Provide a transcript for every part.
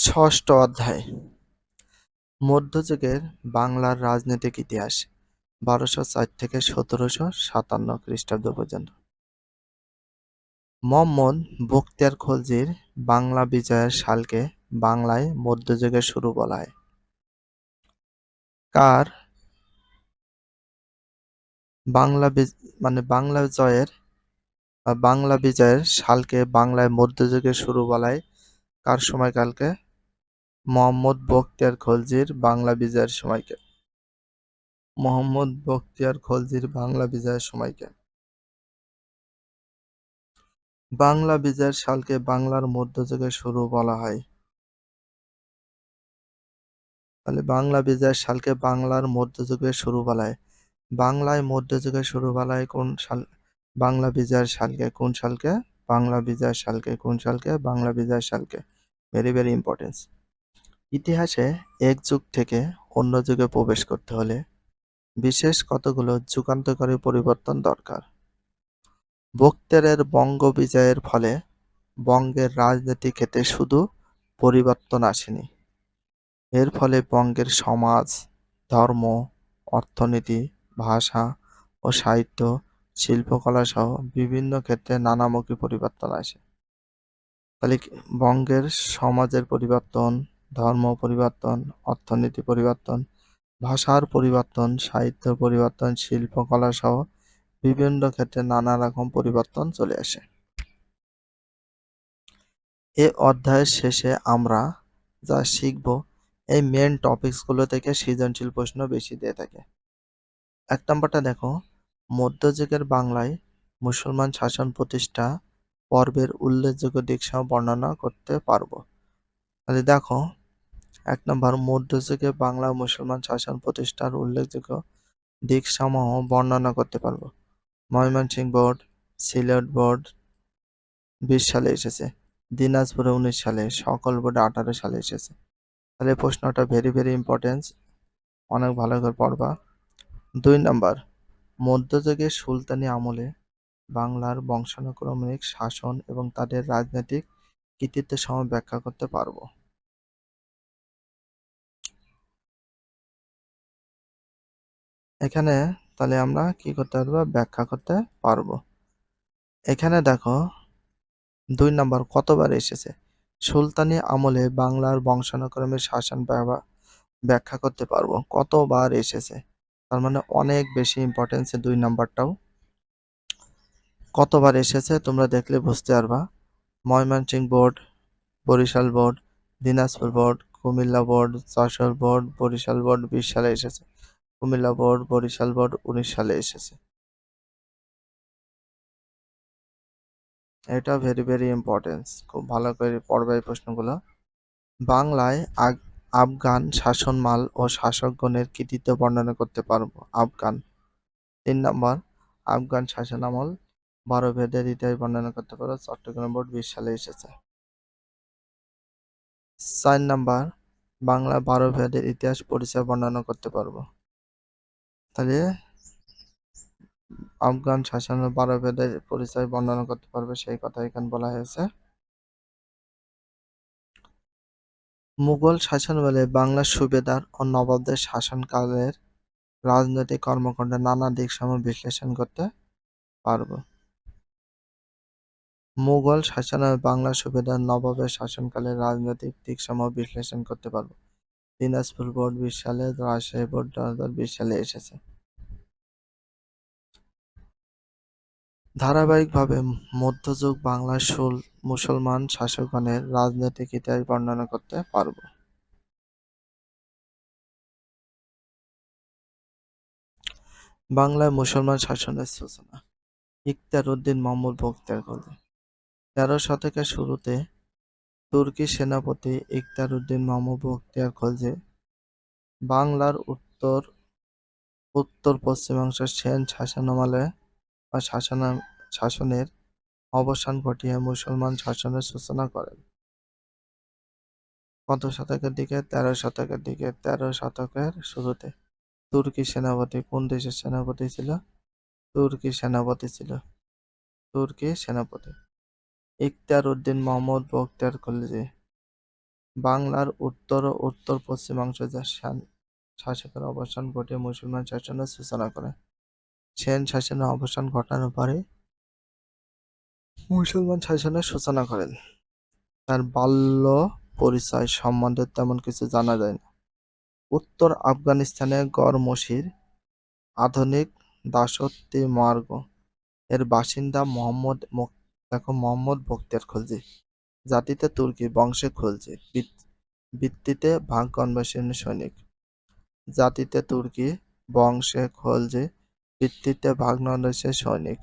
ষষ্ঠ অধ্যায় মধ্যযুগের বাংলার রাজনৈতিক ইতিহাস ১২০৪ থেকে ১৭৫৭ খ্রিস্টাব্দ পর্যন্ত। মুহাম্মদ বখতিয়ার খলজির বাংলা বিজয়ের সালকে বাংলায় মধ্যযুগের শুরু বলা হয়। কার বাংলা বিজয়ের সালকে বাংলায় মধ্যযুগের শুরু বলা হয়? কার সময়কালকে? মুহাম্মদ বখতিয়ার খলজির বাংলা বিজয়ের সময়কে। মুহাম্মদ বখতিয়ার খলজির বাংলা বিজয়ের সময়কে। বাংলা বিজয়ের সালকে বাংলার মধ্যযুগের শুরু বলা হয়। তাহলে বাংলা বিজয়ের সালকে বাংলার মধ্যযুগের শুরু বলা হয়। বাংলায় মধ্যযুগের শুরু বলা হয় কোন সাল? বাংলা বিজয়ের সালকে। কোন সালকে? বাংলা বিজয়ের সালকে। কোন সালকে? বাংলা বিজয়ের সালকে। Very very importance. ইতিহাসে এক যুগ থেকে অন্য যুগে প্রবেশ করতে হলে বিশেষ কতগুলো যুগান্তকারী পরিবর্তন দরকার। বখতিয়ারের বঙ্গ বিজয়ের ফলে বঙ্গের রাজনৈতিক ক্ষেত্রে শুধু পরিবর্তন আসেনি, এর ফলে বঙ্গের সমাজ, ধর্ম, অর্থনীতি, ভাষা ও সাহিত্য, শিল্পকলা সহ বিভিন্ন ক্ষেত্রে নানামুখী পরিবর্তন আসে। তাহলে বঙ্গের সমাজের পরিবর্তন, ধর্ম পরিবর্তন, অর্থনীতি পরিবর্তন, ভাষার পরিবর্তন, সাহিত্যের পরিবর্তন, শিল্পকলা সহ বিভিন্ন ক্ষেত্রে নানা রকম পরিবর্তন চলে আসে। এ অধ্যায়ের শেষে আমরা যা শিখব এই মেন টপিকসগুলো থেকে সৃজনশীল প্রশ্ন বেশি দিয়ে থাকে। ১ নম্বরটা দেখো, মধ্যযুগের বাংলায় মুসলমান শাসন প্রতিষ্ঠা পর্বের উল্লেখযোগ্য দিকসহ বর্ণনা করতে পারবো। তাহলে দেখো ১ নম্বর, মধ্যযুগে বাংলা মুসলমান শাসন প্রতিষ্ঠার উল্লেখযোগ্য দিকসমূহ বর্ণনা করতে পারবো। ময়মনসিংহ বোর্ড, সিলেট বোর্ড ২০ সালে এসেছে, দিনাজপুরে ১৯ সালে, সকল বোর্ডে ১৮ সালে এসেছে। তাহলে প্রশ্নটা ভেরি ভেরি ইম্পর্টেন্স, অনেক ভালো করে পড়বা। ২ নম্বর, মধ্যযুগের সুলতানি আমলে বাংলার বংশানুক্রমিক শাসন এবং তাদের রাজনৈতিক কৃতিত্বের সময় ব্যাখ্যা করতে পারবো। এখানে তাহলে আমরা কি করতে পারবো? ব্যাখ্যা করতে পারবো। এখানে দেখো ২ নম্বর, কতবার এসেছে? সুলতানি আমলে বাংলার বংশানুক্রমিক শাসন ব্যাখ্যা করতে পারবো। কতবার এসেছে? তার মানে অনেক বেশি ইম্পর্টেন্স ২ নম্বরটাও। কতবার এসেছে তোমরা দেখলে বুঝতে পারবা। Mymensingh board, Barishal board, Dinajpur board, Comilla board, Jessore board, Barishal board ২০ সালে এসেছে, কুমিল্লা বোর্ড, বরিশাল বোর্ড ১৯ সালে এসেছে। এটা ভেরি ভেরি ইম্পর্টেন্স, খুব ভালো করে পড়বে এই প্রশ্নগুলো। বাংলায় আফগান শাসনমাল ও শাসকগণের কৃতিত্ব বর্ণনা করতে পারবো। আফগান। ৩ নম্বর, আফগান শাসনামল ১২ ভেদের ইতিহাস বর্ণনা করতে পারবো। চট্টগ্রাম বোর্ড ২০ সালে এসেছে। ৪ নম্বর, বাংলা ১২ ভেদের ইতিহাস পরিচয় বর্ণনা করতে পারবো। তাহলে আফগান শাসনের ১২ ভেদের পরিচয় বর্ণনা করতে পারবে, সেই কথা এখানে বলা হয়েছে। মুঘল শাসনামলে বাংলার সুবেদার ও নবাবদের শাসনকালের রাজনৈতিক কর্মকাণ্ডের নানা দিকসমূহ বিশ্লেষণ করতে পারবো। মুঘল শাসনামলে বাংলার সুবেদার নবাবের শাসনকালের রাজনৈতিক দিকসমূহ বিশ্লেষণ করতে পারবো। দিনাজপুর বোর্ড ২০ সালে, রাজশাহী বোর্ড ২০২০ সালে এসেছে। ধারাবাহিকভাবে মধ্যযুগ বাংলার মুসলমান শাসকগণের রাজনৈতিক ইতিহাস বর্ণনা করতে পারবো। বাংলায় মুসলমান শাসনের সূচনা। ইখতিয়ার উদ্দিন মুহাম্মদ বখতিয়ার খলজি। ১৩ শতকের শুরুতে তুর্কি সেনাপতি ইখতিয়ার উদ্দিন মুহাম্মদ বখতিয়ার খলজি বাংলার উত্তর-পশ্চিমাংশ সেন শাসনামলে বা শাসনের অবসান ঘটিয়ে মুসলমান শাসনের সূচনা করেন। কত শতকের দিকে? ১৩ শতকের দিকে। ১৩ শতকের শুরুতে তুর্কি সেনাপতি, কোন দেশের সেনাপতি ছিল? তুর্কি সেনাপতি ছিল। তুর্কি সেনাপতি ইখতিয়ার উদ্দিন মুহাম্মদ বখতিয়ার খলজি বাংলার উত্তর ও উত্তর-পশ্চিমাংশে শাসকের অবসান ঘটিয়ে মুসলমান শাসনের সূচনা করে। সেন শাসনের অবসান ঘটানোর পরে মুসলমান শাসনের সূচনা করেন। তার বাল্য পরিচয় সম্বন্ধে তেমন কিছু জানা যায় না। উত্তর আফগানিস্তানে গড় মসির আধুনিক দাসত্বী মার্গ এর বাসিন্দা মোহাম্মদ বখতিয়ার খলজি, জাতিতে তুর্কি, বংশে খলজি, বৃত্তিতে ভাগ কনভার্সনের সৈনিক। জাতিতে তুর্কি, বংশে খলজি, বৃত্তিতে ভাগ কনভার্সনের সৈনিক।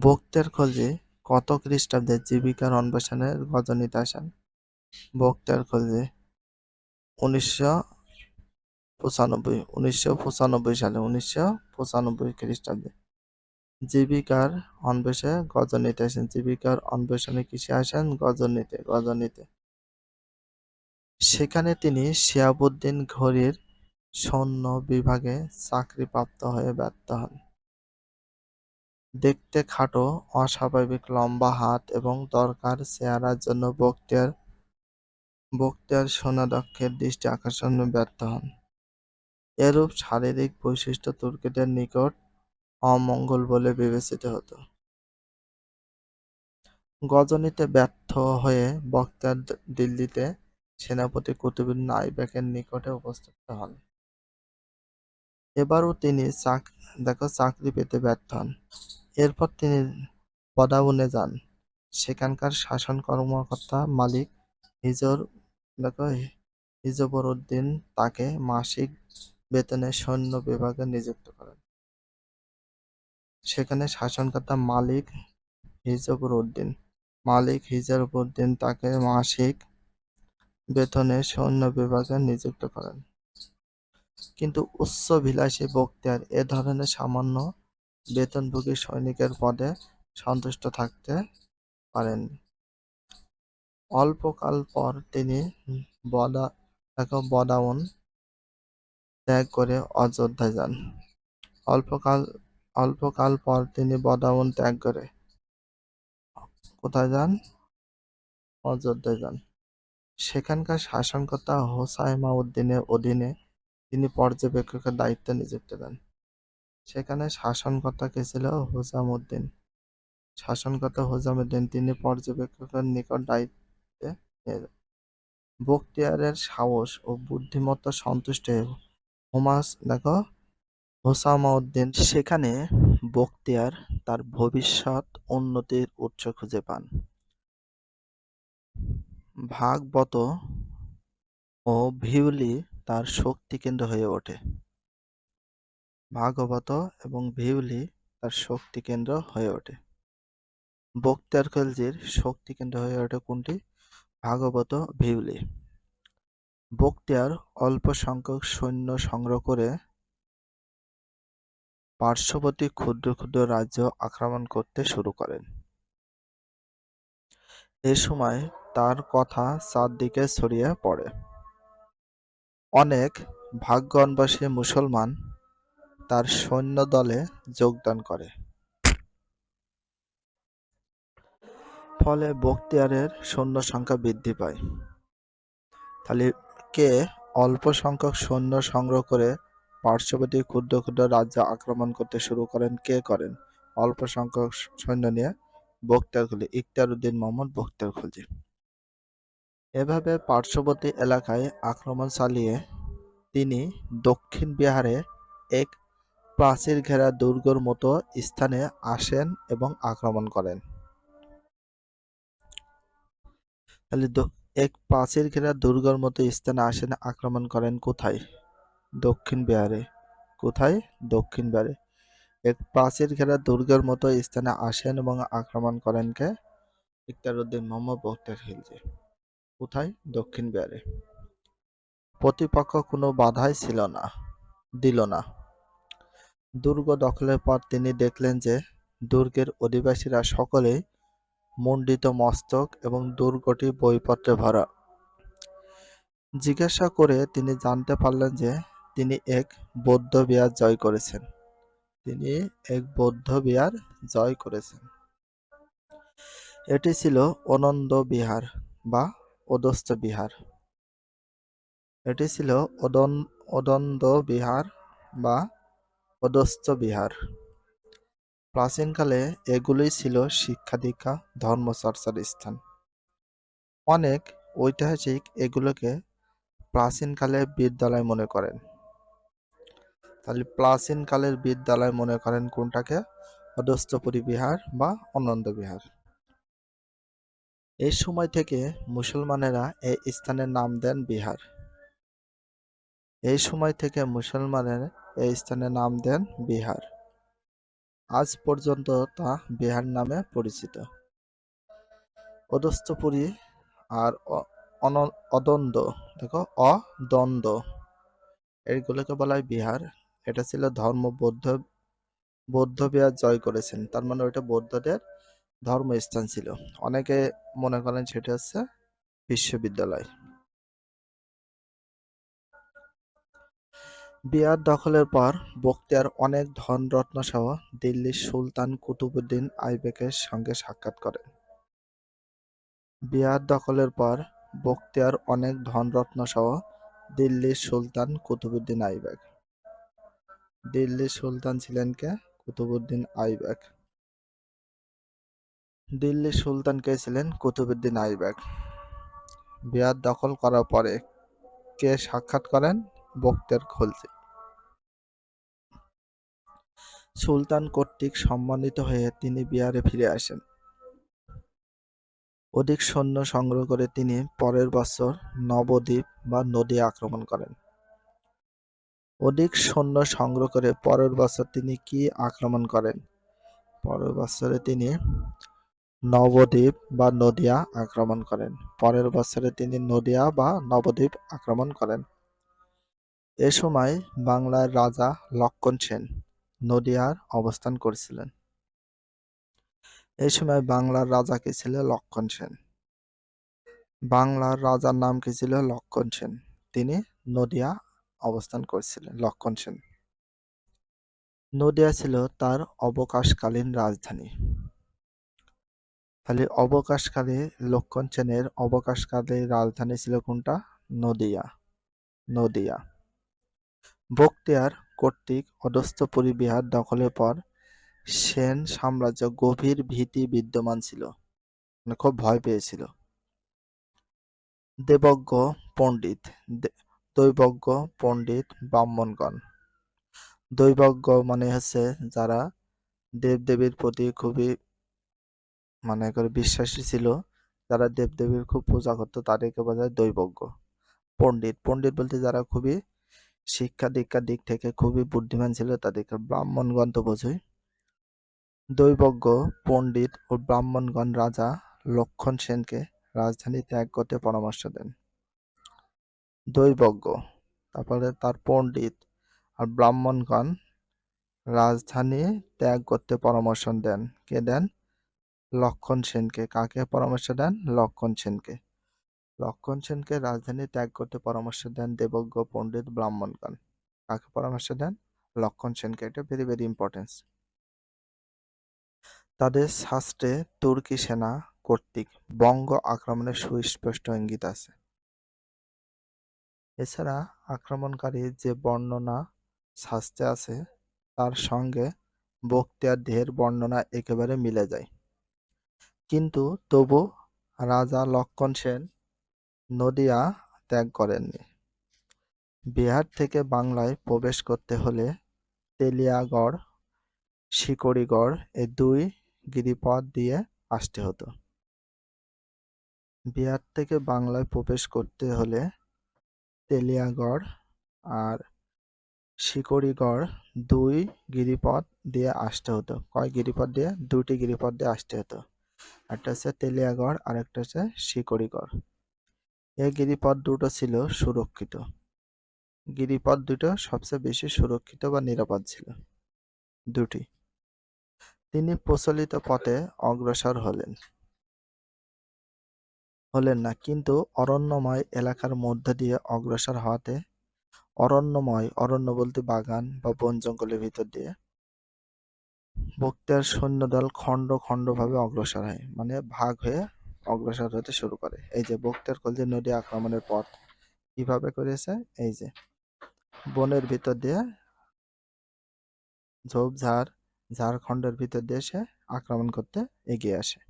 বখতিয়ার খলজি কত খ্রিস্টাব্দে জীবিকার অন্বেষণে গজনিতে আসেন? বখতিয়ার খলজি 1995 খ্রিস্টাব্দে জীবিকার অন্বেষণে গজনিতে আসেন। জীবিকার অন্বেষণে কিসে আসেন? গজনিতে। সেখানে তিনি শিহাবুদ্দিন ঘুরির সৈন্য বিভাগে চাকরিপ্রাপ্ত হয়ে ব্যর্থ হন। দেখতে খাটো, অস্বাভাবিক লম্বা হাত এবং দরকার চেহারার জন্য বখতিয়ার সেনাধ্যক্ষের দৃষ্টি আকর্ষণে ব্যর্থ হন। এরূপ শারীরিক বৈশিষ্ট্য তুর্কিদের নিকট অমঙ্গল বলে বিবেচিত হতো। গজনিতে ব্যর্থ হয়ে বখতিয়ার দিল্লিতে সেনাপতি কুতুবউদ্দিন আইবেকের নিকটে উপস্থিত হন। এবারও তিনি চাকরি পেতে ব্যর্থ হন। এরপর তিনি বদাউনে যান। সেখানকার শাসন কর্মকর্তা মালিক হিজবরউদ্দিন তাকে মাসিক বেতনে সৈন্য বিভাগে নিযুক্ত করেন। সেখানে শাসনকর্তা মালিক হিজবরউদ্দিন তাকে মাসিক বেতনে সৈন্য বিভাগে নিযুক্ত করেন। কিন্তু উচ্চাভিলাষী বখতিয়ার এ ধরনের সামান্য বেতনভোগী সৈনিকের পদে সন্তুষ্ট থাকতে পারেননি। অল্পকাল পর তিনি বদাউন ত্যাগ করে অযোধ্যায় যান। অল্পকাল পর তিনি বদাউন ত্যাগ করে কোথায় যান? অযোধ্যায় যান। সেখানকার শাসনকর্তা হোসাইমাউদ্দিনের অধীনে তিনি পর্যবেক্ষকের দায়িত্বে নিযুক্ত দেন। সেখানে শাসনকর্তা কে ছিল? হোসাইমাউদ্দিন। তিনি পর্যবেক্ষকের নিকট দায়িত্বে নিয়ে যান। বখতিয়ারের সাহস ও বুদ্ধিমত্তা সন্তুষ্ট হয়ে হোসাইমাউদ্দিন সেখানে বখতিয়ার তার ভবিষ্যৎ উন্নতির উৎস খুঁজে পান। ভাগবত ও ভিউলি তার শক্তি কেন্দ্র হয়ে ওঠে। বখতিয়ার খলজির শক্তি কেন্দ্র হয়ে ওঠে কোনটি? ভাগবত, ভিউলি। বখতিয়ার অল্প সংখ্যক সৈন্য সংগ্রহ করে পার্শ্ববর্তী ক্ষুদ্র ক্ষুদ্র রাজ্য আক্রমণ করতে শুরু করেন। এ সময় তার কথা চারদিকে ছড়িয়ে পড়ে। অনেক ভাগ্যবানবাসী মুসলমান তার সৈন্য দলে যোগদান করে। ফলে বখতিয়ারের সৈন্য সংখ্যা বৃদ্ধি পায়। তাহলে কে অল্প সংখ্যক সৈন্য সংগ্রহ করে পার্শ্ববর্তী ক্ষুদ্র ক্ষুদ্র রাজ্য আক্রমণ করতে শুরু করেন? কে করেন? অল্প সংখ্যক সৈন্য নিয়ে বখতিয়ার খলজি, ইখতিয়ারউদ্দিন মোহাম্মদ বখতিয়ার খলজি। এভাবে পার্শ্ববর্তী এলাকায় আক্রমণ চালিয়ে তিনি দক্ষিণ বিহারে এক প্রাচীর ঘেরা দুর্গের মতো স্থানে আসেন এবং আক্রমণ করেন। তাহলে এক প্রাচীর ঘেরা দুর্গের মতো স্থানে আসেন, আক্রমণ করেন কোথায়? দক্ষিণ বিহারে। কোথায়? দক্ষিণ বিহারে। এক প্রাচীর ঘেরা দুর্গের মতো স্থানে আসেন এবং আক্রমণ করেন কে? ইখতিয়ারউদ্দিন মোহাম্মদ বখতিয়ার খিলজি। কোথায়? দক্ষিণ বিহারে। প্রতিপক্ষ কোনো বাধাই দিল না। দুর্গ দখলের পর তিনি দেখলেন যে দুর্গের অধিবাসীরা সকলেই মুণ্ডিত মস্তক এবং দুর্গটি বইপত্রে ভরা। জিজ্ঞাসা করে তিনি জানতে পারলেন যে তিনি এক বৌদ্ধবিহার জয় করেছেন। এটি ছিল অনন্দ বিহার বা অদস্ত বিহার। এটি ছিল অদন্দ বিহার বা অদস্ত বিহার। প্রাচীনকালে এগুলোই ছিল শিক্ষা-দীক্ষা, ধর্মচর্চার স্থান। অনেক ঐতিহাসিক এগুলোকে প্রাচীনকালের বিদ্যালয় মনে করেন। তাহলে প্রাচীনকালের বিদ্যালয় মনে করেন কোনটাকে? অদস্তপুরী বিহার বা অনন্দ বিহার। এই সময় থেকে মুসলমানেরা এই স্থানের নাম দেন বিহার। এই সময় থেকে মুসলমানেরা এই স্থানের নাম দেন বিহার। আজ পর্যন্ত তা বিহার নামে পরিচিত। অদস্তপুরী আর অদ্বন্দ্ব, দেখো অদ্বন্দ্ব, এইগুলোকে বলা হয় বিহার। এটা ছিল বৌদ্ধ বিহার জয় করেছেন, তার মানে ওইটা বৌদ্ধদের ধর্মস্থান ছিল। অনেকে মনে করেন সেটা হচ্ছে বিশ্ববিদ্যালয়। বিহার দখলের পর বখতিয়ার অনেক ধনরত্ন সহ দিল্লির সুলতান কুতুবউদ্দিন আইবেকের সঙ্গে সাক্ষাৎ করেন। বিহার দখলের পর বখতিয়ার অনেক ধনরত্ন সহ দিল্লির সুলতান কুতুবউদ্দিন আইবেক। দিল্লির সুলতান ছিলেন কে? কুতুবউদ্দিন আইবেক। দিল্লির সুলতান কে ছিলেন? কুতুবউদ্দিন আইবেক। বিহার দখল করার পরে কে সাক্ষাৎ করেন? বখতিয়ার খলজি। সুলতান কর্তৃক সম্মানিত হয়ে তিনি বিহারে ফিরে আসেন। অধিক সৈন্য সংগ্রহ করে তিনি পরের বছর নবদ্বীপ বা নদিয়া আক্রমণ করেন। অধিক সৈন্য সংগ্রহ করে পরের বছর তিনি কি আক্রমণ করেন? পরের বছরে তিনি নবদ্বীপ বা নদিয়া আক্রমণ করেন। পরের বছরে তিনি নদিয়া বা নবদ্বীপ আক্রমণ করেন। এ সময় বাংলার রাজা লক্ষণ সেন নদিয়ার অবস্থান করছিলেন। এই সময় বাংলার রাজা কে ছিল? লক্ষণ সেন। বাংলার রাজার নাম কি ছিল? লক্ষণ সেন। তিনি নদিয়া অবস্থান করছিলেন, লক্ষণ সেন। নদিয়া ছিল তার অবকাশকালীন রাজধানী। তাহলে অবকাশকালে লক্ষণ সেনের অবকাশকালে রাজধানী ছিল কোনটা? নদিয়া। নদিয়া। বখতিয়ার কর্তৃক অদস্তপুরী বিহার দখলের পর সেন সাম্রাজ্য গভীর ভীতি বিদ্যমান ছিল, মানে খুব ভয় পেয়েছিল। দেবজ্ঞ পণ্ডিত, দৈবজ্ঞ পণ্ডিত, ব্রাহ্মণগণ। দৈবজ্ঞ মানে হচ্ছে যারা দেবদেবীর প্রতি খুবই মানে করে বিশ্বাসী ছিল, যারা দেবদেবীর খুব পূজা করতো, তাদেরকে বলা হয় দৈবজ্ঞ। পণ্ডিত, পণ্ডিত বলতে যারা খুবই শিক্ষা দীক্ষার দিক থেকে খুবই বুদ্ধিমান ছিল তাদেরকে ব্রাহ্মণগণ তো বোঝই। দৈবজ্ঞ পণ্ডিত ও ব্রাহ্মণগণ রাজা লক্ষণ সেনকে রাজধানী ত্যাগ করতে পরামর্শ দেন। দৈবজ্ঞ, তারপরে তার পণ্ডিত আর ব্রাহ্মণগণ রাজধানী ত্যাগ করতে পরামর্শ দেন। কে দেন? লক্ষণ সেনকে। কাকে পরামর্শ দেন? লক্ষণ সেনকে। লক্ষণ সেনকে রাজধানী ত্যাগ করতে পরামর্শ দেন দেবজ্ঞ পণ্ডিত ব্রাহ্মণগণ। কাকে পরামর্শ দেন? লক্ষণ সেনকে। এটা ভেরি ভেরি ইম্পর্টেন্স। তাদের শাস্ত্রে তুর্কি সেনা কর্তৃক বঙ্গ আক্রমণের সুস্পষ্ট ইঙ্গিত আছে। এছাড়া আক্রমণকারীর যে বর্ণনা শাস্ত্রে আছে তার সঙ্গে বখতিয়ার দেহের বর্ণনা একেবারে মিলে যায়। কিন্তু তবু রাজা লক্ষণ সেন নদিয়া ত্যাগ করেননি। বিহার থেকে বাংলায় প্রবেশ করতে হলে তেলিয়াগড়, শিকড়িগড় এই দুই গিরিপথ দিয়ে আসতে হতো। বিহার থেকে বাংলায় প্রবেশ করতে হলে তেলিয়াগড় আর শিকড়িগড় দুই গিরিপথ দিয়ে আসতে হতো। কয় গিরিপথ দিয়ে? দুটি গিরিপথ দিয়ে আসতে হতো। একটা হচ্ছে তেলিয়াগড় আর একটা হচ্ছে শিকড়িগড়। এই গিরিপথ দুটো ছিল সুরক্ষিত। গিরিপথ দুটো সবচেয়ে বেশি সুরক্ষিত বা নিরাপদ ছিল দুটি। তিনি প্রচলিত পথে অগ্রসর হলেন না, কিন্তু অরণ্যময় এলাকার মধ্য দিয়ে অগ্রসর হওয়াতে অরণ্য বলতে বাগান বা বন জঙ্গলের ভিতর দিয়ে বখতিয়ার সৈন্যদল খণ্ড খণ্ডভাবে অগ্রসর হয়, মানে ভাগ হয়ে অগ্রসর হতে শুরু করে। এই যে বখতিয়ার খলজি নদী আক্রমণের পথ কিভাবে করেছে, এই যে বনের ভিতর দিয়ে ঝোপঝাড় ঝাড়খণ্ডের ভিতর দিয়ে সে আক্রমণ করতে এগিয়ে আসে।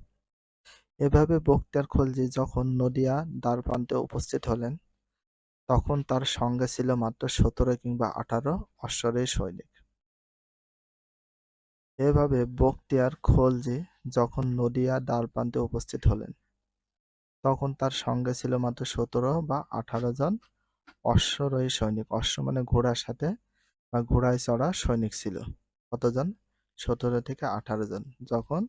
এভাবে বখতিয়ার খলজি যখন নদিয়া দ্বারপ্রান্তে উপস্থিত হলেন, তখন তার সঙ্গে ছিল মাত্র ১৭ কিংবা ১৮ অশ্বারোহী সৈনিক। এভাবে বখতিয়ার খলজি যখন নদিয়া দ্বারপ্রান্তে উপস্থিত হলেন, তখন তার সঙ্গে ছিল মাত্র ১৭ বা ১৮ জন অশ্বারোহী সৈনিক। অশ্ব মানে ঘোড়ার সাথে বা ঘোড়ায় চড়া সৈনিক ছিল। কতজন? ১৭ থেকে ১৮ জন, যখন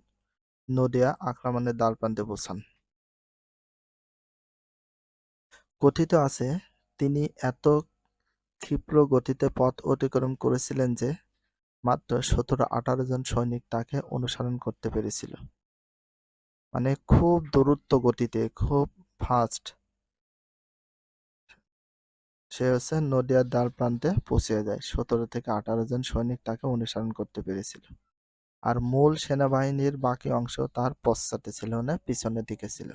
নদিয়া আক্রমণের দ্বারপ্রান্তে পৌঁছান। কথিত আছে, তিনি এত ক্ষিপ্র গতিতে পথ অতিক্রম করেছিলেন যে মাত্র ১৭-১৮ জন সৈনিক তাকে অনুসরণ করতে পেরেছিল। মানে খুব দ্রুত গতিতে, খুব ফাস্ট সে নদিয়ার দ্বার প্রান্তে পৌঁছে যায়। ১৭ থেকে ১৮ জন সৈনিক তাকে অনুসরণ করতে পেরেছিল। আর মূল সেনাবাহিনীর বাকি অংশ তার পশ্চাতে ছিল, না পিছনের দিকে ছিল।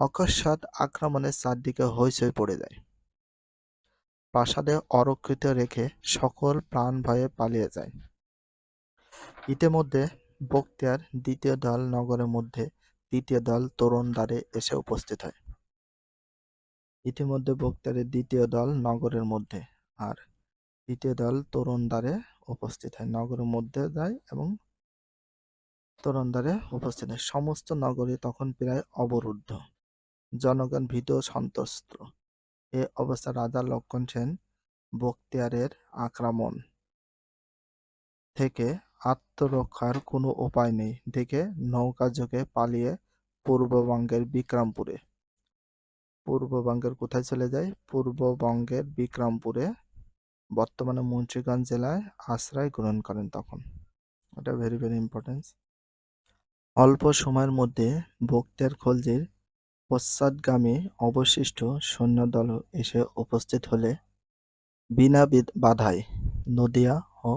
অকস্মাৎ আক্রমণের চারদিকে হইচই পড়ে যায়। প্রাসাদে অরক্ষিত রেখে সকল প্রাণ ভয়ে পালিয়ে যায়। ইতিমধ্যে বখতিয়ার দ্বিতীয় দল নগরের মধ্যে তৃতীয় দল তোরণদ্বারে এসে উপস্থিত হয়। ইতিমধ্যে বখতিয়ারের দ্বিতীয় দল নগরের মধ্যে আর তৃতীয় দল তোরণদ্বারে উপস্থিত হয়। নগরের মধ্যে যায় এবং তোরণদ্বারে উপস্থিত হয়। সমস্ত নগরী তখন প্রায় অবরুদ্ধ, জনগণ ভীত ও সন্ত্রস্ত। এ অবস্থা রাজা লক্ষণ সেন বখতিয়ারের আক্রমণ থেকে আত্মরক্ষার কোনো উপায় নেই দেখে নৌকাযোগে পালিয়ে পূর্ববঙ্গের বিক্রমপুরে, পূর্ববঙ্গের কোথায় চলে যায়? পূর্ববঙ্গের বিক্রমপুরে, বর্তমানে মুন্সিগঞ্জ জেলায় আশ্রয় গ্রহণ করেন তখন। এটা ভেরি ভেরি ইম্পর্টেন্ট। অল্প সময়ের মধ্যে বখতিয়ার খলজির পশ্চাৎগামী অবশিষ্ট সৈন্যদল এসে উপস্থিত হলে বিনা বাধায় নদিয়া ও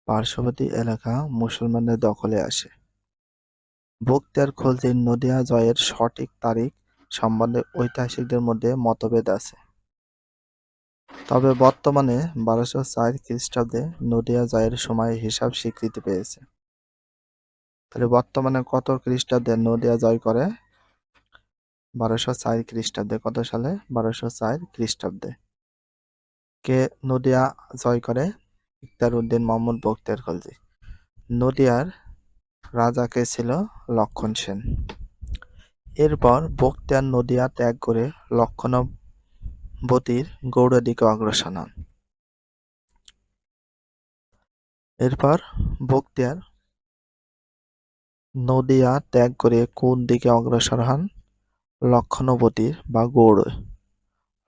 পার্শ্ববর্তী এলাকা মুসলমানদের দখলে আসে। বখতিয়ার খলজির নদিয়া জয়ের সঠিক তারিখ সম্বন্ধে ঐতিহাসিকদের মধ্যে মতভেদ আছে। তবে বর্তমানে ১২০৪ খ্রিস্টাব্দে নদিয়া জয়ের সময় হিসাব স্বীকৃতি পেয়েছে। তাহলে বর্তমানে কত খ্রিস্টাব্দে নদিয়া জয় করে? ১২০৪ খ্রিস্টাব্দে। কত সালে? ১২০৪ খ্রিস্টাব্দে। কে নদিয়া জয় করে? ইখতিয়ার উদ্দিন মোহাম্মদ বখতিয়ার খলজি। নদিয়ার রাজা কে ছিল? লক্ষণ সেন। এরপর বখতিয়ার নদিয়া ত্যাগ করে লক্ষণবতীর গৌড়ের দিকে অগ্রসর হন। এরপর বখতিয়ার নদিয়া ত্যাগ করে কোন দিকে অগ্রসর হন? লক্ষণবতীর বা গৌড়,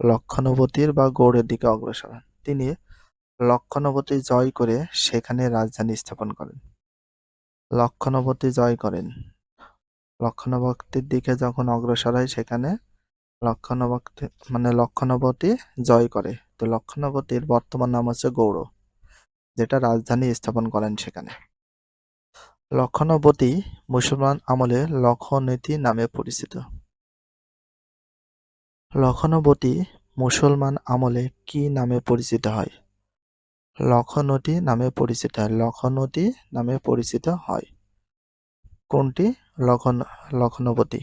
লক্ষণবতীর বা গৌড়ের দিকে অগ্রসর হন। তিনি লক্ষণবতী জয় করে সেখানে রাজধানী স্থাপন করেন। লক্ষণবতী জয় করেন, লক্ষণবতীর দিকে যখন অগ্রসর হয় সেখানে লক্ষণবতী জয় করে। তো লক্ষণবতীর বর্তমান নাম হচ্ছে গৌড়, যেটা রাজধানী স্থাপন করেন সেখানে। লক্ষণবতী মুসলমান আমলে লক্ষণীতি নামে পরিচিত। লক্ষণবতী মুসলমান আমলে কি নামে পরিচিত হয়? লক্ষণবতী নামে পরিচিত হয়। লক্ষণবতী নামে পরিচিত হয়। কোনটি? লক্ষণবতী।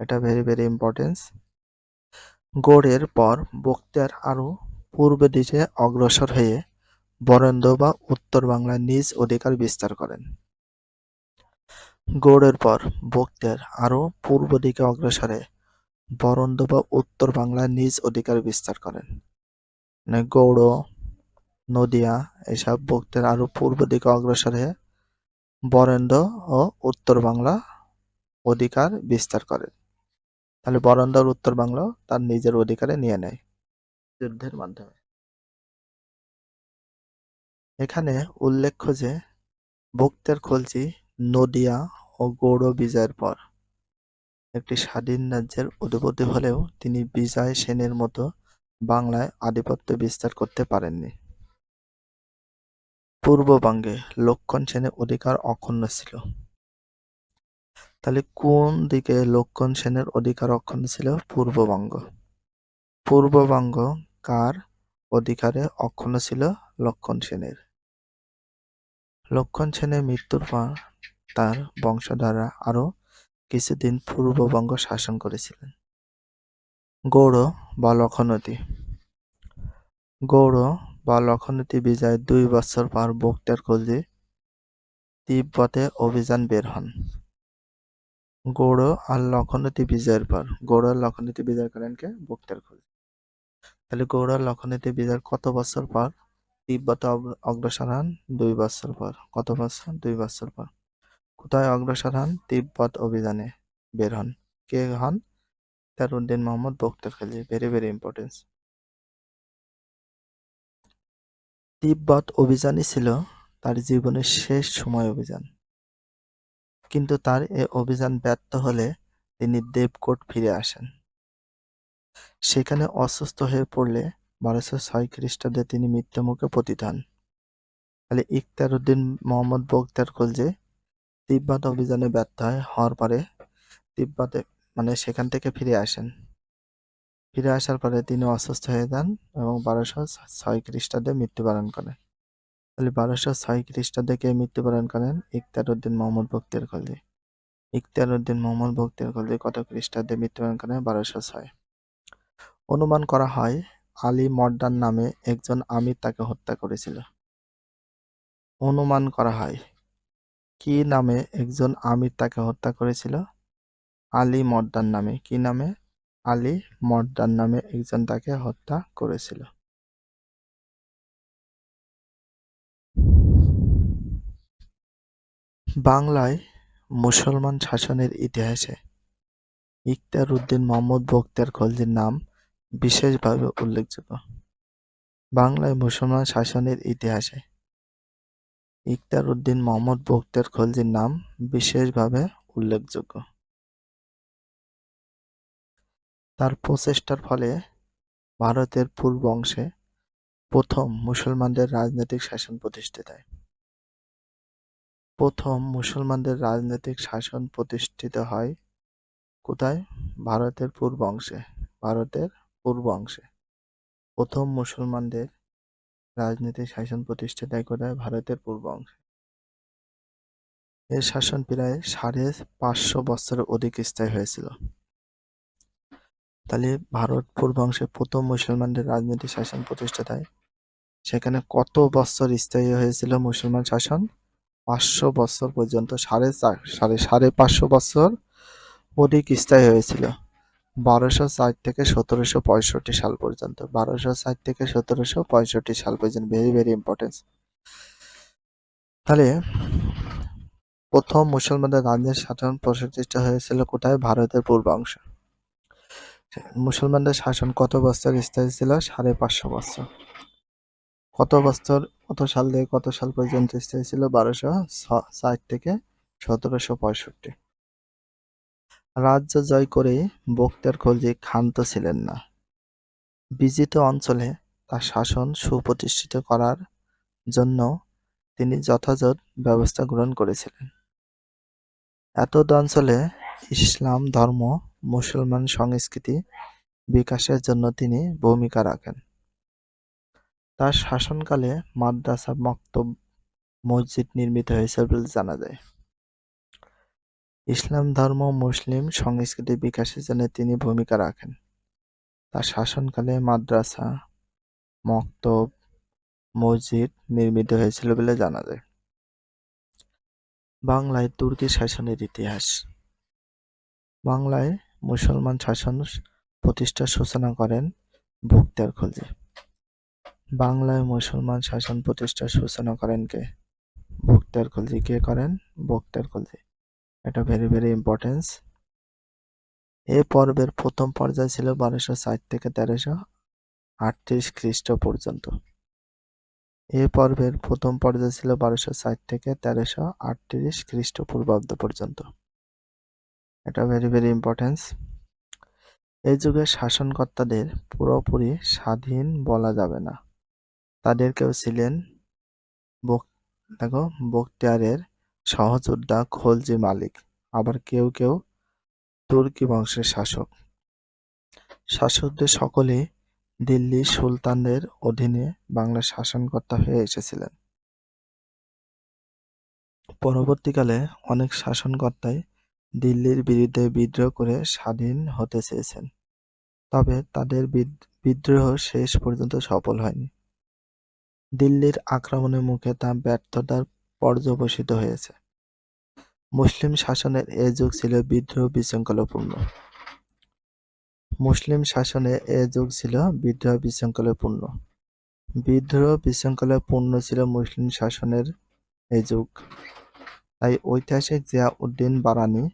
এটা ভেরি ভেরি ইম্পর্টেন্স। গৌড়ের পর বখতিয়ার আরও পূর্ব দিকে অগ্রসর হয়ে বরেন্দ্র বা উত্তর বাংলায় নিজ অধিকার বিস্তার করেন। গৌড়ের পর বখতিয়ার আরও পূর্ব দিকে অগ্রসর হয়ে বরেন্দ্র বা উত্তর বাংলায় নিজ অধিকার বিস্তার করেন। মানে গৌড়, নদিয়া এসব বখতিয়ার আরও পূর্ব দিকে অগ্রসর হয়ে বরেন্দ্র ও উত্তর বাংলা অধিকার বিস্তার করেন। তাহলে বরেন্দ্র আর উত্তর বাংলাও তার নিজের অধিকারে নিয়ে নেয় যুদ্ধের মাধ্যমে। এখানে উল্লেখ্য যে বখতিয়ার খলজি নদিয়া ও গৌড় বিজয়ের পর একটি স্বাধীন রাজ্যের অধিপতি হলেও তিনি বিজয় সেনের মতো বাংলায় আধিপত্য বিস্তার করতে পারেননি। পূর্ববঙ্গে লক্ষণ সেনের অধিকার অক্ষুণ্ণ ছিল। তাহলে কোন দিকে লক্ষণ সেনের অধিকার অক্ষুণ্ণ ছিল? পূর্ববঙ্গ। পূর্ববঙ্গ কার অধিকারে অক্ষুণ্ণ ছিল? লক্ষণ সেনের। লক্ষণ সেনের মৃত্যুর পর তার বংশধররা আরো কিছুদিন পূর্ববঙ্গ শাসন করেছিলেন। গৌড় বা লক্ষণতী। গৌড় বা লক্ষণতী বিজয়ের 2 বছর পর বখতিয়ার খলজি তিব্বতে অভিযান বের হন। গৌড় আর লক্ষণতী বিজয়ের পর, গৌড় আর লক্ষণতী বিজয় করেন কে? বখতিয়ার খলজি। তাহলে গৌড় আর লক্ষণতী বিজয়ের কত বছর পর তিব্বতে অগ্রসর হন? 2 বছর পর। কত বছর? 2 বছর পর। কোথায় অগ্রসর হন? তিব্বত অভিযানে বের হন। কে হন? তারউদ্দিন Mohammad Bakhtiyar Khalji. Very very important. Tibet অভিযানই ছিল তার জীবনের শেষ সময় অভিযান। কিন্তু তার এ অভিযান ব্যর্থ হলে তিনি দেবকোট ফিরে আসেন। সেখানে অসুস্থ হয়ে পড়লে 1206 খ্রিস্টাব্দে তিনি মৃত্যুমুখে পতিত হন। তাহলে ইখতিয়ারউদ্দিন মোহাম্মদ বখতিয়ার খলজি তিব্বত অভিযানে ব্যর্থ হওয়ার পরে তিব্বতে সেখান থেকে ফিরে আসেন। ফিরে আসার পরে তিনি অসুস্থ হয়ে যান এবং 1206 খ্রিস্টাব্দে মৃত্যুবরণ করেন। তাহলে 1206 খ্রিস্টাব্দে কে মৃত্যুবরণ করেন? ইখতিয়ারউদ্দিন মোহাম্মদ বখতিয়ার খলজি। ইখতিয়ারউদ্দিন মোহাম্মদ বখতিয়ার খলজি কত খ্রিস্টাব্দে মৃত্যুবরণ করেন? 1206। অনুমান করা হয় আলী মর্দান নামে একজন আমির তাকে হত্যা করেছিল। অনুমান করা হয় কি নামে একজন আমির তাকে হত্যা করেছিল? আলী মর্দান নামে। কি নামে? আলী মর্দান নামে একজন তাকে হত্যা করেছিল। বাংলায় মুসলমান শাসনের ইতিহাসে ইখতিয়ারউদ্দিন মোহাম্মদ বখতিয়ার খলজির নাম বিশেষভাবে উল্লেখযোগ্য। বাংলায় মুসলমান শাসনের ইতিহাসে ইখতিয়ারউদ্দিন মোহাম্মদ বখতিয়ার খলজির নাম বিশেষভাবে উল্লেখযোগ্য। তার প্রচেষ্টার ফলে ভারতের পূর্ব অংশে প্রথম মুসলমানদের রাজনৈতিক শাসন প্রতিষ্ঠিত হয়। প্রথম মুসলমানদের রাজনৈতিক শাসন প্রতিষ্ঠিত হয় কোথায়? ভারতের পূর্ব অংশে। ভারতের পূর্ব অংশে প্রথম মুসলমানদের রাজনৈতিক শাসন প্রতিষ্ঠিত হয় কোথায়? ভারতের পূর্ব অংশে। এর শাসন প্রায় 550 বছরের অধিক স্থায়ী হয়েছিল। তাহলে ভারত পূর্বাংশে প্রথম মুসলমানদের রাজনৈতিক শাসন প্রতিষ্ঠিত হয়। সেখানে কত বছর স্থায়ী হয়েছিল মুসলমান শাসন? 500 বছর পর্যন্ত। 550 বছর অধিক স্থায়ী হয়েছিল। 1204 থেকে 1765 সাল পর্যন্ত। 1204 থেকে 1765 সাল পর্যন্ত। Very very important. তাহলে প্রথম মুসলমানদের রাজনৈতিক শাসন প্রতিষ্ঠিত হয়েছিল কোথায়? ভারতের পূর্বাংশে। মুসলমানদের শাসন কত বছর স্থায়ী ছিল? 550 বছর। কত বছর, কত সাল থেকে কত সাল পর্যন্ত স্থায়ী ছিল? 1260 থেকে 1765। রাজ্য জয় করে বখতিয়ার খলজি ক্ষান্ত ছিলেন না। বিজিত অঞ্চলে তার শাসন সুপ্রতিষ্ঠিত করার জন্য তিনি যথাযথ ব্যবস্থা গ্রহণ করেছিলেন। এতদ অঞ্চলে ইসলাম ধর্ম, মুসলমান সংস্কৃতি বিকাশের জন্য তিনি ভূমিকা রাখেন। তার শাসনকালে মাদ্রাসা, মক্তব, মসজিদ নির্মিত হয়েছিল বলে জানা যায়। ইসলাম ধর্ম, মুসলিম সংস্কৃতি বিকাশের জন্য তিনি ভূমিকা রাখেন। তার শাসনকালে মাদ্রাসা, মক্তব, মসজিদ নির্মিত হয়েছিল বলে জানা যায়। বাংলায় তুর্কি শাসনের ইতিহাস। বাংলায় মুসলমান শাসন প্রতিষ্ঠার সূচনা করেন বখতিয়ার খলজি। বাংলায় মুসলমান শাসন প্রতিষ্ঠার সূচনা করেন কে? বখতিয়ার খলজি। কে করেন? বখতিয়ার খলজি। এটা ভেরি ভেরি ইম্পর্টেন্স। এ পর্বের প্রথম পর্যায় ছিল 1260 থেকে 1338 খ্রিস্ট পর্যন্ত। এ পর্বের প্রথম পর্যায় ছিল 1260 থেকে 1338 খ্রিস্টপূর্বাব্দ পর্যন্ত। এটা ভেরি ভেরি ইম্পর্টেন্স। এই যুগের শাসনকর্তাদের পুরোপুরি স্বাধীন বলা যাবে না। তাদের কেউ ছিলেন দেখো, বখতিয়ারের সহযোদ্ধা খলজি মালিক, আবার কেউ কেউ তুর্কি বংশের শাসক। শাসকদের সকলেই দিল্লির সুলতানদের অধীনে বাংলার শাসনকর্তা হয়ে এসেছিলেন। পরবর্তীকালে অনেক শাসনকর্তাই দিল্লির বিরুদ্ধে বিদ্রোহ করে স্বাধীন হতে চেয়েছেন, তবে তাদের বিদ্রোহ শেষ পর্যন্ত সফল হয়নি। দিল্লির আক্রমণের মুখে তা ব্যর্থতার পর্যবসিত হয়েছে। মুসলিম শাসনের এ যুগ ছিল বিদ্রোহ বিশৃঙ্খলাপূর্ণ। বিদ্রোহ বিশৃঙ্খলায় পূর্ণ ছিল মুসলিম শাসনের এই যুগ। তাই ঐতিহাসিক জিয়াউদ্দিন বারানী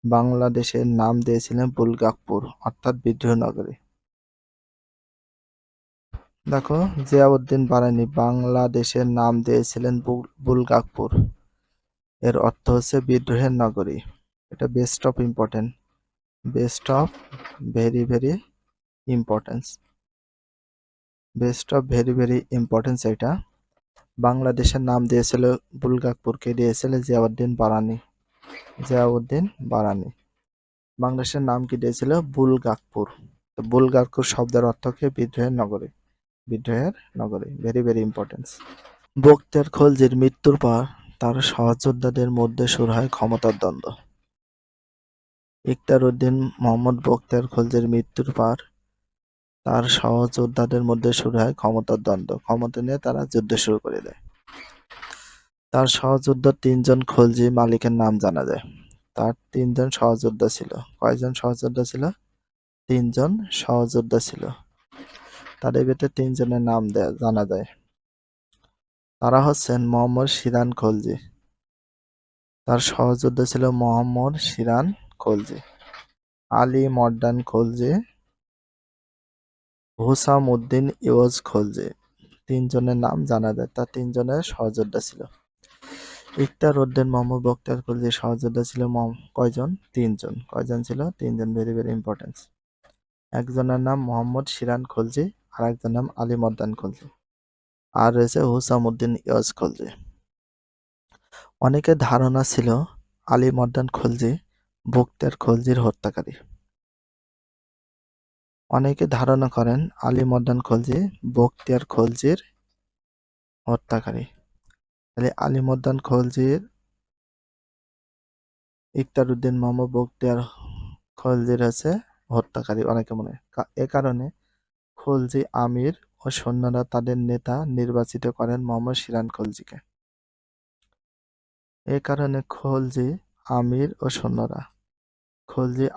বাংলাদেশের নাম দিয়েছিলেন বুলগাকপুর, অর্থাৎ বিদ্রোহ নগরী। দেখো, জিয়াউদ্দিন বারানী বাংলাদেশের নাম দিয়েছিলেন বুলগাকপুর, এর অর্থ হচ্ছে বিদ্রোহের নগরী। এটা best of very very importance. এটা বাংলাদেশের নাম দিয়েছিল বুলগাকপুরকে দিয়েছিল জিয়াউদ্দিন বারানী। বাংলাদেশের নাম কি দিয়েছিল? বুলগাকপুর। তো বুলগাকপুর শব্দের অর্থ কি? বিদ্রোহের নগরী। Very very importance. বখতিয়ার খলজির মৃত্যুর পর তার সহযোদ্ধাদের মধ্যে শুরু হয় ক্ষমতার দ্বন্দ্ব। ইখতিয়ার উদ্দিন মোহাম্মদ বখতিয়ার খলজির মৃত্যুর পর তার সহযোদ্ধাদের মধ্যে শুরু হয় ক্ষমতার দ্বন্দ্ব। ক্ষমতা নিয়ে তারা যুদ্ধ শুরু করে দেয়। তার সহযোদ্ধা ৩ জন খলজি মালিকের নাম জানা যায়। তার ৩ জন সহযোদ্ধা ছিল। কয়জন সহযোদ্ধা ছিল? ৩ জন সহযোদ্ধা ছিল। তাদের ভিতরে ৩ জনের নাম জানা যায়। তারা হচ্ছেন মোহাম্মদ সিরান খলজি। তার সহযোদ্ধা ছিল মোহাম্মদ সিরান খলজি, আলী মর্দান খলজি, হুসাম উদ্দিন ইওয়াজ খলজি। ৩ জনের নাম জানা যায়। তার ৩ জনের সহযোদ্ধা ছিল। ইখতিয়ার উদ্দিন মোহাম্মদ বখতিয়ার খলজির সহযোদ্ধা ছিল কয়জন? ৩ জন। কয়জন ছিল? ৩ জন। Very very importance. একজনের নাম মোহাম্মদ সিরান খলজি, আর একজনের নাম আলী মর্দান খলজি, আর রয়েছে হুসাম উদ্দিন ইওয়াজ খলজি। অনেকের ধারণা ছিল আলী মর্দান খলজি বখতিয়ার খলজির হত্যাকারী। অনেকে ধারণা করেন আলী মর্দান খলজি বখতিয়ার খলজির হত্যাকারী। তাহলে আলী মর্দান খলজির ইখতিয়ার উদ্দিন মোহাম্মদ বখতিয়ার খলজির হচ্ছে হত্যাকারী অনেকে মনে। এ কারণে খলজি আমির ও সৈন্যরা তাদের নেতা নির্বাচিত করেন মোহাম্মদ সিরান খলজিকে। এ কারণে খলজি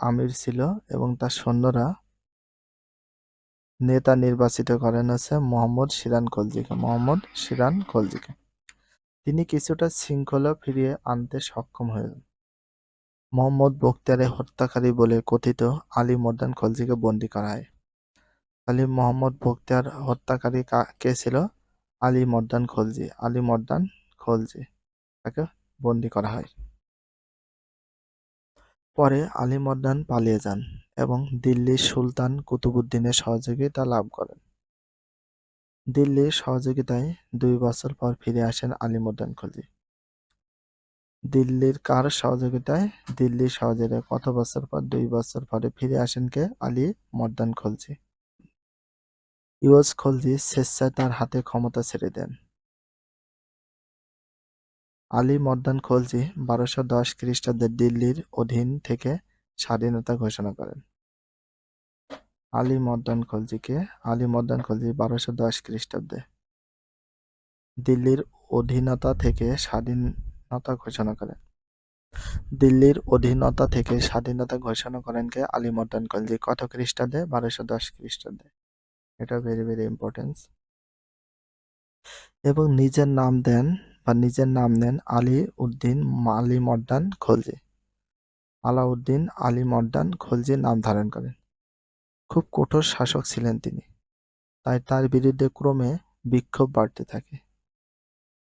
আমির ছিল এবং তার সৈন্যরা নেতা নির্বাচিত করেন হচ্ছে মোহাম্মদ সিরান খলজিকে। তিনি কিছুটা শৃঙ্খলা ফিরিয়ে আনতে সক্ষম হয়েছেন। মোহাম্মদ বখতিয়ারের হত্যাকারী বলে কথিত আলী মর্দান খলজিকে বন্দী করা হয়। তাহলে মোহাম্মদ বখতিয়ার হত্যাকারী কে ছিল? আলী মর্দান খলজি। তাকে বন্দী করা হয়। পরে আলী মর্দান পালিয়ে যান এবং দিল্লির সুলতান কুতুবউদ্দিনের সহযোগিতা লাভ করেন। দিল্লির সহযোগিতায় ২ বছর পর ফিরে আসেন আলী মর্দান খলজি। দিল্লির কার সহযোগিতায়? দিল্লির সহযোগিতায়। কত বছর পর? ২ বছর পরে ফিরে আসেন কে? আলী মর্দান খলজি। ইওয়াজ খলজি স্বেচ্ছায় তার হাতে ক্ষমতা ছেড়ে দেন। আলী মর্দান খলজি ১২১০ খ্রিস্টাব্দে দিল্লির অধীন থেকে স্বাধীনতা ঘোষণা করেন। আলী মর্দান খলজি ১২১০ খ্রিস্টাব্দে দিল্লির অধীনতা থেকে স্বাধীনতা ঘোষণা করেন। কে? আলী মর্দান খলজি। কত খ্রিস্টাব্দে? ১২১০ খ্রিস্টাব্দে। এটা ভেরি ভেরি ইম্পর্টেন্স। এবং নিজের নাম নেন আলাউদ্দিন আলী মর্দান খলজি নাম ধারণ করেন। খুব কঠোর শাসক ছিলেন তিনি, তাই তার বিরুদ্ধে ক্রমে বিক্ষোভ বাড়তে থাকে।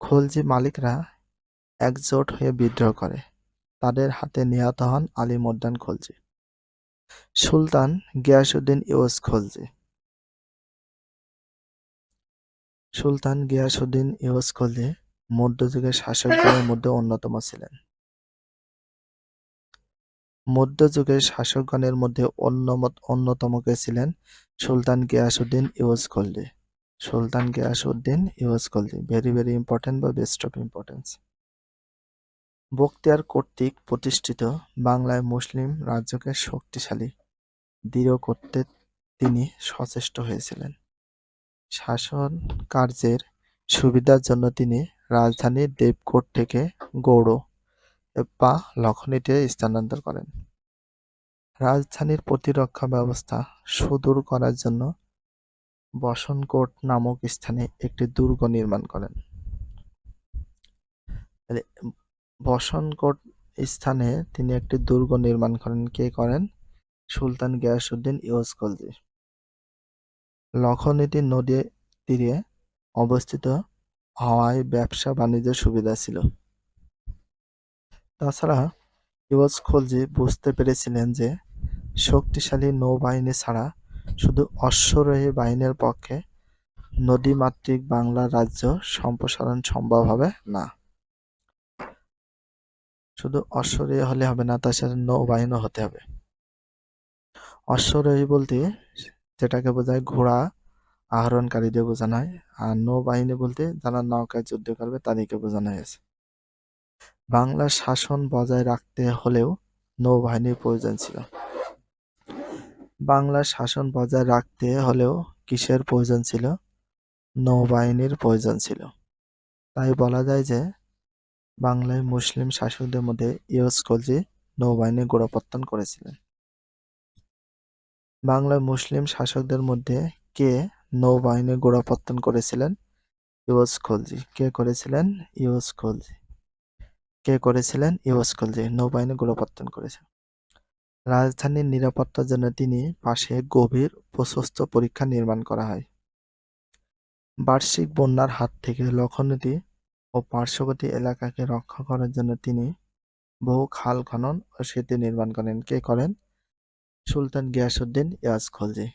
খলজি মালিকরা একজোট হয়ে বিদ্রোহ করে। তাদের হাতে নিহত হন আলী মর্দান খলজি। সুলতান গিয়াসউদ্দিন ইওয়াজ খলজি মধ্যযুগের শাসকগণের মধ্যে অন্যতম ছিলেন। মধ্যযুগের শাসকগণের মধ্যে অন্যতম কে ছিলেন? সুলতান গিয়াসউদ্দিন ইউসুফ খলজি। সুলতান Ghiyasuddin Yusuf Khalji, very very important বা বেস্ট অফ ইম্পর্টেন্স। বখতিয়ার কর্তৃক প্রতিষ্ঠিত বাংলায় মুসলিম রাজ্যকে শক্তিশালী, দৃঢ় করতে তিনি সচেষ্ট হয়েছিলেন। শাসন কার্যের সুবিধার জন্য তিনি রাজধানী দেবগড় থেকে গৌড় বা লখনউতে স্থানান্তর করেন। রাজধানীর প্রতিরক্ষা ব্যবস্থা সুদূর করার জন্য বসনকোট নামক স্থানে একটি দুর্গ নির্মাণ করেন। বসনকোট স্থানে তিনি একটি দুর্গ নির্মাণ করেন। কে করেন? সুলতান গিয়াসউদ্দিন ইউসুফ খলজি। লখনউ নদী তীরে অবস্থিত হওয়ায় ব্যবসা বাণিজ্যের সুবিধা ছিল। তাছাড়া ইউসুফ খলজি বুঝতে পেরেছিলেন যে শক্তিশালী নৌবাহিনী ছাড়া শুধু অশ্বারোহী বাহিনীর পক্ষে নদীমাতৃক বাংলা রাজ্য সম্প্রসারণ সম্ভব হবে না। শুধু অশ্বারোহী হলে হবে না, তার সাথে নৌবাহিনী হতে হবে। অশ্বারোহী বলতে যেটাকে বোঝায় ঘোড়া আরোহণকারীদের বোঝানো হয়, আর নৌবাহিনী বলতে যারা নৌকায় যুদ্ধ করবে তাদেরকে বোঝানো হয়েছে। বাংলার শাসন বজায় রাখতে হলেও নৌবাহিনীর প্রয়োজন ছিল। বাংলার শাসন বজায় রাখতে হলেও কিসের প্রয়োজন ছিল? নৌবাহিনীর প্রয়োজন ছিল। তাই বলা যায় যে বাংলায় মুসলিম শাসকদের মধ্যে ইউসুফ খলজি নৌবাহিনীর গোড়াপত্তন করেছিলেন। বাংলার মুসলিম শাসকদের মধ্যে কে নৌবাহিনীর গোড়াপত্তন করেছিলেন? ইউসুফ খলজি। কে করেছিলেন? ইউসুফ খলজি। কে করেছিলেন? ইউসুফ খলজি নৌবাহিনীর গোড়াপত্তন করেছিলেন। রাজধানীর নিরাপত্তার জন্য তিনি পাশে গভীর প্রশস্ত পরিখা নির্মাণ করা হয়। বার্ষিক বন্যার হাত থেকে লখনউ ও পার্শ্ববর্তী এলাকাকে রক্ষা করার জন্য তিনি বহু খাল খনন ও সেতু নির্মাণ করেন। কে করেন? সুলতান গিয়াসউদ্দিন ইউসুফ খলজি,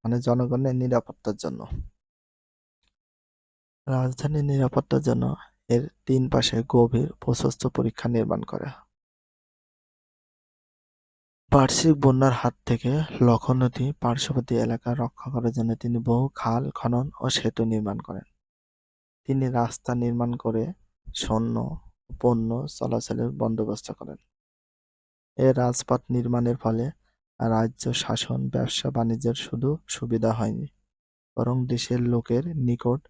মানে জনগণের নিরাপত্তার জন্য। রাজধানীর নিরাপত্তার জন্য এর তিন পাশে গভীর প্রশস্ত পরিখা নির্মাণ করা। বার্ষিক বন্যার হাত থেকে লখনউ পার্শ্ববর্তী এলাকা রক্ষা করার জন্য তিনি বহু খাল খনন ও সেতু নির্মাণ করেন। তিনি রাস্তা নির্মাণ করে সৈন্য ও পণ্য চলাচলের বন্দোবস্ত করেন। এ রাজপথ নির্মাণের ফলে রাজ্য শাসন, ব্যবসা বাণিজ্যের শুধু সুবিধা হয়নি, বরং দেশের লোকের নিকট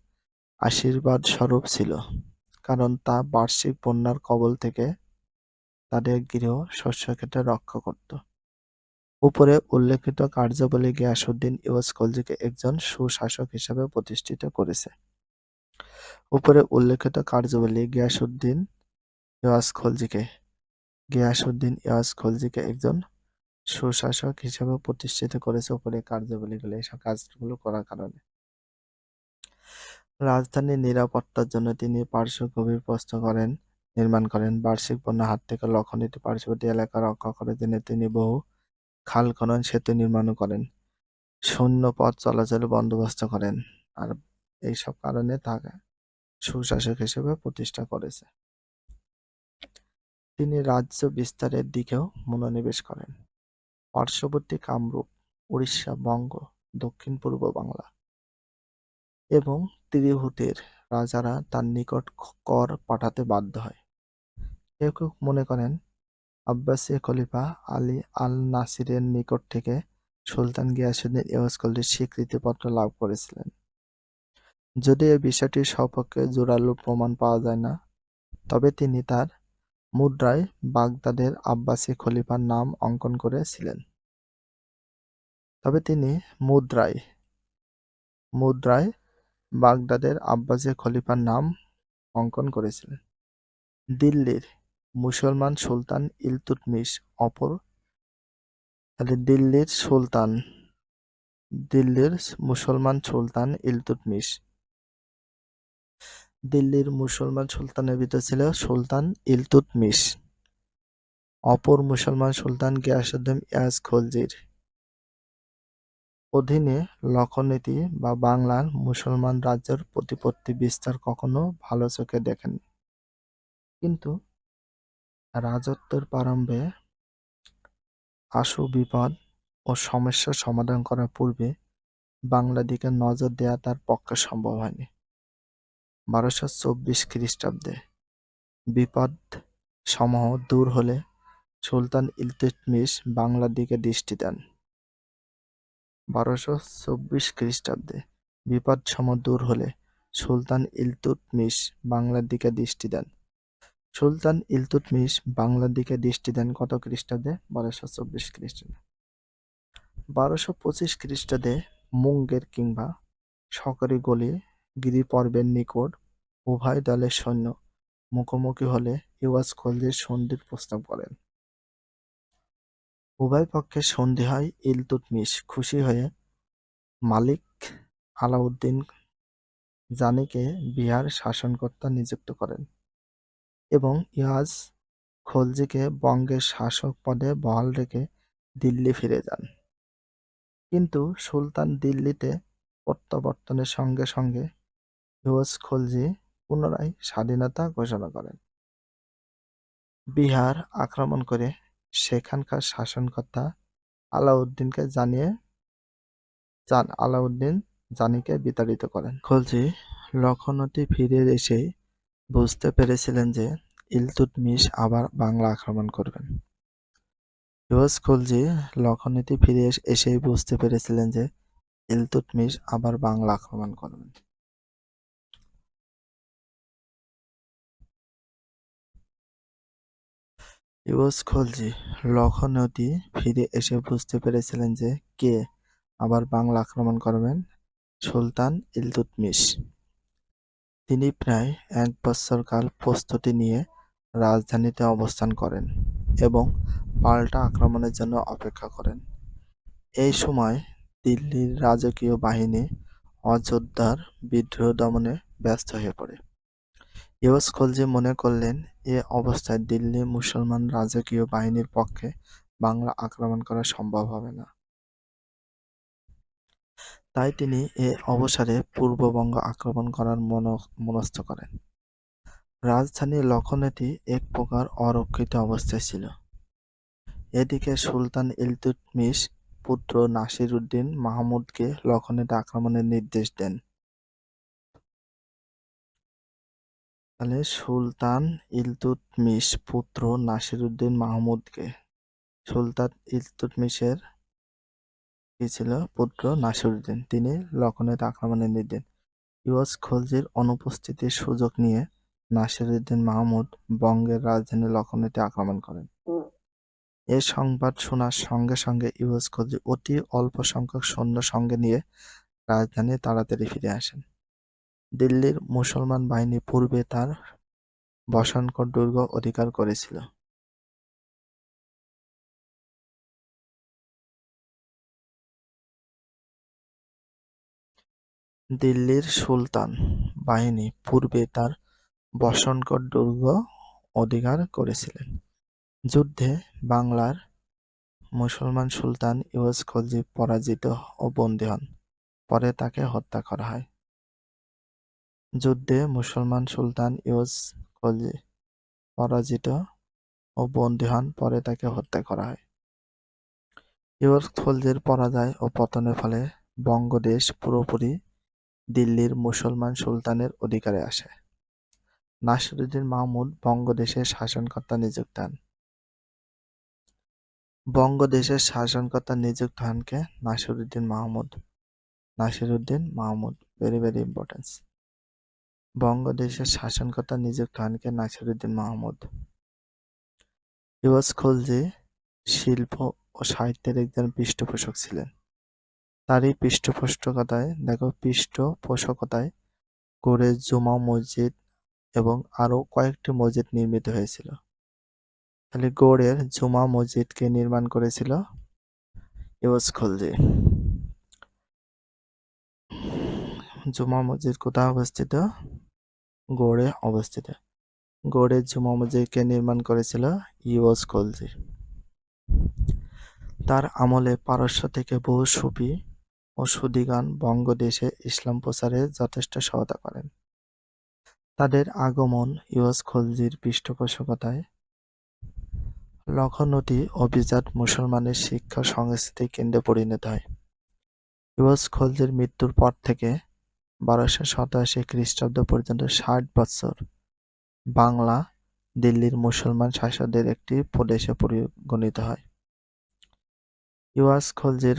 আশীর্বাদ স্বরূপ ছিল, কারণ তা বার্ষিক বন্যার কবল থেকে তাদের গৃহ শস্যক্ষেত্র রক্ষা করত। উপরে উল্লেখিত কার্যাবলী গিয়াসউদ্দিন ইউসুফ খলজিকে একজন সুশাসক হিসেবে প্রতিষ্ঠিত করেছে। উপরে উল্লেখিত কার্যাবলী গিয়াসউদ্দিন ইউসুফ খলজিকে একজন সুশাসক হিসেবে প্রতিষ্ঠিত করেছে। উপরে কার্যাবলীগুলো, এইসব কাজগুলো করার কারণে। রাজধানীর নিরাপত্তার জন্য তিনি পার্শ্ব গভীর প্রস্থ নির্মাণ করেন। বার্ষিক বন্যার হাত থেকে লখনউ পার্শ্ববর্তী এলাকা রক্ষা করার জন্য তিনি বহু খাল খনন, সেতু নির্মাণ করেন, সৈন্য পথ চলাচলের বন্দোবস্ত করেন, আর এইসব কারণে তাকে সুশাসক হিসেবে প্রতিষ্ঠা করেছে। তিনি রাজ্য বিস্তারের দিকেও মনোনিবেশ করেন। পার্শ্ববর্তী কামরূপ, উড়িষ্যা, বঙ্গ, দক্ষিণ পূর্ব বাংলা এবং ত্রিহুতের রাজারা তার নিকট কর পাঠাতে বাধ্য হয়। কেউ কেউ মনে করেন আব্বাসী খলিফা আলী আল নাসিরের নিকট থেকে সুলতান গিয়াসউদ্দিন ইউসুফ খলজি স্বীকৃতিপত্র লাভ করেছিলেন। যদিও এই বিষয়টির সপক্ষে জোরালো প্রমাণ পাওয়া যায় না, তবে তিনি তার মুদ্রায় বাগদাদের আব্বাসী খলিফার নাম অঙ্কন করেছিলেন। বাগদাদের আব্বাসী খলিফার নাম অঙ্কন করেছিলেন। দিল্লির মুসলমান সুলতান ইলতুৎমিশ দিল্লির মুসলমান সুলতানের ভিতর ছিল সুলতান ইলতুৎমিশ। অপর মুসলমান সুলতান গিয়াসউদ্দিন ইউসুফ খলজির অধীনে লক্ষনীতি বা বাংলার মুসলমান রাজ্যের প্রতিপত্তি বিস্তার কখনো ভালো চোখে দেখেননি। কিন্তু রাজত্বের প্রারম্ভে আশু বিপদ ও সমস্যার সমাধান করার পূর্বে বাংলার দিকে নজর দেয়া তার পক্ষে সম্ভব হয়নি। 1224 খ্রিস্টাব্দে বিপদ সমূহ দূর হলে সুলতান ইলতুৎমিশ বাংলার দিকে দৃষ্টি দেন। 1224 খ্রিস্টাব্দে বিপদ সমূহ দূর হলে সুলতান ইলতুৎমিশ বাংলার দিকে দৃষ্টি দেন। সুলতান ইলতুৎমিশ বাংলার দিকে দৃষ্টি দেন কত খ্রিস্টাব্দে? 1224 খ্রিস্টাব্দে। 1225 খ্রিস্টাব্দে মুঙ্গের কিংবা সকরিগলি গিরিপর্বের নিকট উভয় দলের সৈন্য মুখোমুখি হলে ইওয়াজ খলজি সন্ধির প্রস্তাব করেন। উভয় পক্ষে সন্ধি হয়। ইলতুৎমিশ খুশি হয়ে মালিক আলাউদ্দিন জানিকে বিহার শাসনকর্তা নিযুক্ত করেন এবং ইওয়াজ খলজিকে বঙ্গের শাসক পদে বহাল রেখে দিল্লি ফিরে যান। কিন্তু সুলতান দিল্লিতে প্রত্যাবর্তনের সঙ্গে সঙ্গে ইওয়াজ খলজি পুনরায় স্বাধীনতা ঘোষণা করেন। বিহার আক্রমণ করে সেখানকার শাসনকর্তা আলাউদ্দিন জানিকে বিতাড়িত করেন। খলজি লখনৌতি ফিরে এসে বুঝতে পেরেছিলেন যে ইলতুৎমিশ আবার বাংলা আক্রমণ করবেন। ইওয়াজ খলজি লখনৌতি ফিরে এসেই বুঝতে পেরেছিলেন যে ইলতুৎমিশ আবার বাংলা আক্রমণ করবেন। ইওয়াজ খলজি লখনৌতি ফিরে এসে বুঝতে পেরেছিলেন যে কে আবার বাংলা আক্রমণ করবেন? সুলতান ইলতুৎমিশ। তিনি প্রায় 1 বৎসরকাল প্রস্তুতি নিয়ে রাজধানীতে অবস্থান করেন এবং পাল্টা আক্রমণের জন্য অপেক্ষা করেন। এই সময় দিল্লির রাজকীয় বাহিনী অযোধ্যার বিদ্রোহ দমনে ব্যস্ত হয়ে পড়ে। ইওয়াজ খলজি মনে করলেন এ অবস্থায় দিল্লি মুসলমান রাজকীয় বাহিনীর পক্ষে বাংলা আক্রমণ করা সম্ভব হবে না। তাই তিনি এ অবসরে পূর্ববঙ্গ আক্রমণ করার মনস্থ করেন। রাজধানী লখনৌতি এক প্রকার অরক্ষিত অবস্থায় ছিল। এদিকে সুলতান ইলতুৎমিশ পুত্র নাসির উদ্দিন মাহমুদকে লখনৌতি আক্রমণের নির্দেশ দেন। তাহলে সুলতান ইলতুৎমিশ পুত্র নাসির উদ্দিন মাহমুদকে, সুলতান ইলতুৎমিশের কি ছিল? পুত্র নাসির উদ্দিন, তিনি লখনৌতি আক্রমণের নির্দেশ। ইওয়াজ খলজির অনুপস্থিতির সুযোগ নিয়ে নাসির উদ্দিন মাহমুদ বঙ্গের রাজধানী লখনৌতি আক্রমণ করেন। এ সংবাদ শোনার সঙ্গে সঙ্গে ইওয়াজ খলজি অতি অল্প সংখ্যক সৈন্য সঙ্গে নিয়ে রাজধানী তাড়াতাড়ি ফিরে আসেন। দিল্লির মুসলমান বাহিনী পূর্বে তার বসনকর দুর্গ অধিকার করেছিল। দিল্লির সুলতান বাহিনী পূর্বে তার বসনকর দুর্গ অধিকার করেছিলেন। যুদ্ধে বাংলার মুসলমান সুলতান ইওয়াজ খলজি পরাজিত ও বন্দী হন, পরে তাকে হত্যা করা হয়। যুদ্ধে মুসলমান সুলতান ইওয়াজ খলজি পরাজিত ও বন্দী হন, পরে তাকে হত্যা করা হয়। ইওয়াজ খলজির পরাজয় ও পতনের ফলে বঙ্গদেশ পুরোপুরি দিল্লির মুসলমান সুলতানের অধিকারে আসে। নাসিরউদ্দিন মাহমুদ বঙ্গদেশের শাসনকর্তা নিযুক্ত হন। বঙ্গদেশের শাসনকর্তা নিযুক্ত হন কে? Nasiruddin Mahmud. Nasiruddin Mahmud, very very importance. বঙ্গদেশের শাসনকর্তা নিযুক্ত হন কে? নাসিরউদ্দিন মাহমুদ। ইওয়াজ খলজি শিল্প ও সাহিত্যের একজন পৃষ্ঠপোষক ছিলেন। তারই পৃষ্ঠপোষকতায় গড়ে জুমা মসজিদ এবং আরও কয়েকটি মসজিদ নির্মিত হয়েছিল। তাহলে গৌড়ের জুমা মসজিদ কে নির্মাণ করেছিল? ইওয়াজ খলজি। জুমা মসজিদ কোথায় অবস্থিত? গৌড়ে অবস্থিত। গৌড়ের জুমা মসজিদ কে নির্মাণ করেছিল? ইওয়াজ খলজি। তার আমলে পারস্য থেকে বহু সুফি ও সুদিগান বঙ্গদেশে ইসলাম প্রচারে যথেষ্ট সহায়তা করেন। তাদের আগমন ইউস খলজির পৃষ্ঠপোষকতায় লখনৌতি অভিজাত মুসলমানের শিক্ষা সংস্কৃতির কেন্দ্রে পরিণত হয়। ইউস খলজির মৃত্যুর পর থেকে 1287 খ্রিস্টাব্দ পর্যন্ত 60 বৎসর বাংলা দিল্লির মুসলমান শাসকদের একটি প্রদেশে পরিগণিত হয়। ইউস খলজির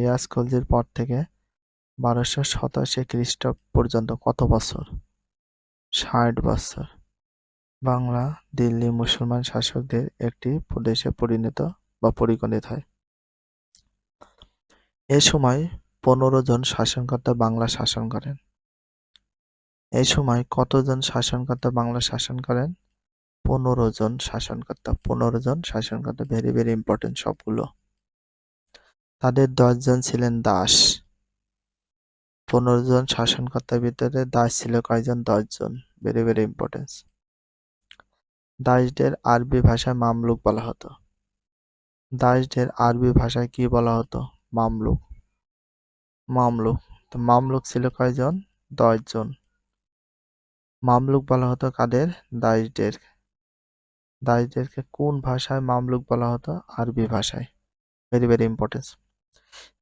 ইয়াস খলজির পর থেকে 1287 খ্রিস্টাব্দ পর্যন্ত কত বছর? 60 বছর বাংলা দিল্লি মুসলমান শাসকদের একটি প্রদেশে পরিগণিত হয়। এ সময় 15 জন শাসনকর্তা বাংলা শাসন করেন। এই সময় কতজন শাসনকর্তা বাংলা শাসন করেন? 15 জন শাসনকর্তা। 15 জন শাসনকর্তা, ভেরি ভেরি ইম্পর্টেন্ট সবগুলো। তাদের 10 জন ছিলেন দাস। 15 জন শাসনকর্তার ভিতরে দাস ছিল কয়জন? 10 জন, ভেরি ভেরি ইম্পর্টেন্ট। দাসদের আরবি ভাষায় মামলুক বলা হতো। দাসদের আরবি ভাষায় কি বলা হতো? মামলুক। মামলুক। তো মামলুক ছিল কয়জন? 10 জন। মামলুক বলা হতো কাদের? দাসদের। দাসদেরকে কোন ভাষায় মামলুক বলা হতো? আরবি ভাষায়। Very very important.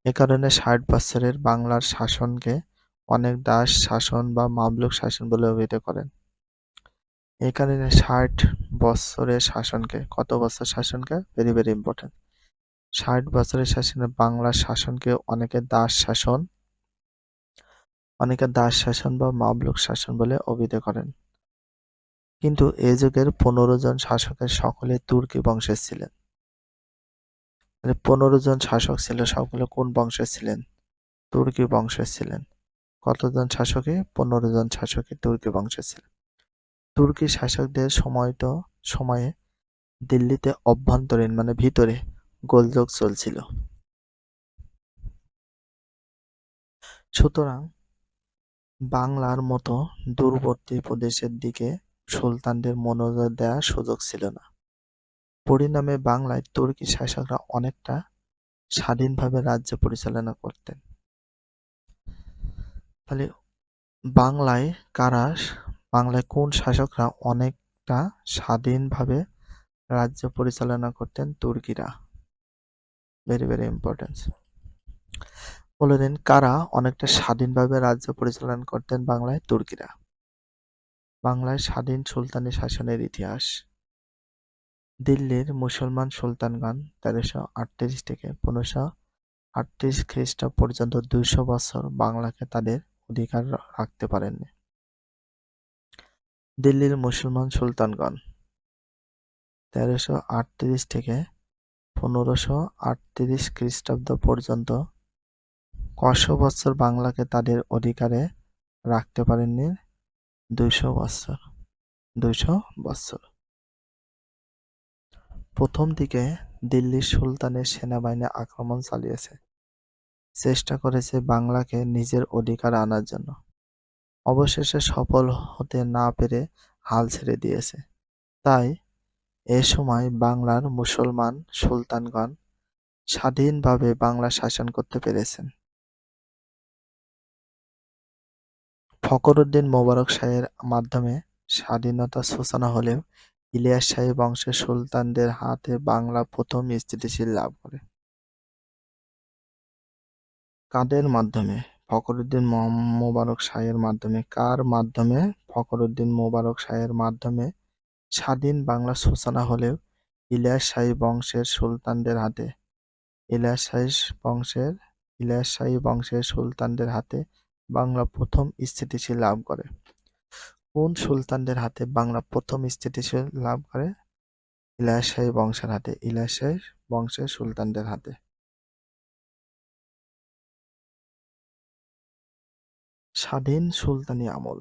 এ কারণে 60 বছরের বাংলার শাসনকে অনেক দাস শাসন বা মামলুক শাসন বলে অভিহিত করেন। এই কারণে 60 বছরের শাসনকে, কত বছর শাসনকে? Very very important. 60 বছরের শাসনে বাংলার শাসনকে অনেকে দাস শাসন বা মামলুক শাসন বলে অভিহিত করেন। কিন্তু এ যুগের 15 জন শাসকের সকলে তুর্কি বংশের ছিলেন। 15 জন শাসক ছিল, সবগুলো কোন বংশের ছিলেন? তুর্কি বংশের ছিলেন। কতজন শাসকই? 15 জন শাসকই তুর্কি বংশের ছিলেন। তুর্কি শাসকদের সময়ে দিল্লিতে অভ্যন্তরীণ ভিতরে গোলযোগ চলছিল। সুতরাং বাংলার মতো দূরবর্তী প্রদেশের দিকে সুলতানদের মনোযোগ দেওয়ার সুযোগ ছিল না। পরিণামে বাংলায় তুর্কি শাসকরা অনেকটা স্বাধীনভাবে রাজ্য পরিচালনা করতেন। তাহলে বাংলায় কোন শাসকরা অনেকটা স্বাধীনভাবে রাজ্য পরিচালনা করতেন? তুর্কিরা। Very very important. বলে দিন, কারা অনেকটা স্বাধীনভাবে রাজ্য পরিচালনা করতেন বাংলায়? তুর্কিরা। বাংলায় স্বাধীন সুলতানি শাসনের ইতিহাস। দিল্লির মুসলমান সুলতানগণ 1338 থেকে 1538 খ্রিস্টাব্দ পর্যন্ত 200 বছর বাংলাকে তাদের অধিকার রাখতে পারেননি। দিল্লির মুসলমান সুলতানগণ 1338 থেকে 1538 খ্রিস্টাব্দ পর্যন্ত কত বছর বাংলাকে তাদের অধিকারে রাখতে পারেননি? 200 বছর। 200 বছর। প্রথম দিকে দিল্লির সুলতানের সেনাবাহিনী আক্রমণ চালিয়েছে, চেষ্টা করেছে বাংলাকে নিজের অধিকারে আনার জন্য। অবশেষে সফল হতে না পেরে হাল ছেড়ে দিয়েছে। তাই এ সময় বাংলার মুসলমান সুলতানগণ স্বাধীনভাবে বাংলা শাসন করতে পেরেছেন। ফখরুদ্দীন মোবারক শাহের মাধ্যমে স্বাধীনতার সূচনা হলেও ইলিয়াস শাহী বংশের সুলতানদের হাতে বাংলা প্রথম স্থিতিশীল লাভ করে। কাদের মাধ্যমে? ফখরুদ্দীন মোবারক শাহের মাধ্যমে। কার মাধ্যমে? ফখরুদ্দীন মোবারক শাহের মাধ্যমে স্বাধীন বাংলার সূচনা হলেও ইলিয়াস শাহী বংশের সুলতানদের হাতে ইলিয়াস শাহী বংশের সুলতানদের হাতে বাংলা প্রথম স্থিতিশীল লাভ করে। কোন সুলতানদের হাতে বাংলা প্রথম স্থিতিশীল লাভ করে? ইলিয়াস শাহী বংশের হাতে। ইলিয়াস শাহী বংশের সুলতানদের হাতে। স্বাধীন সুলতানি আমল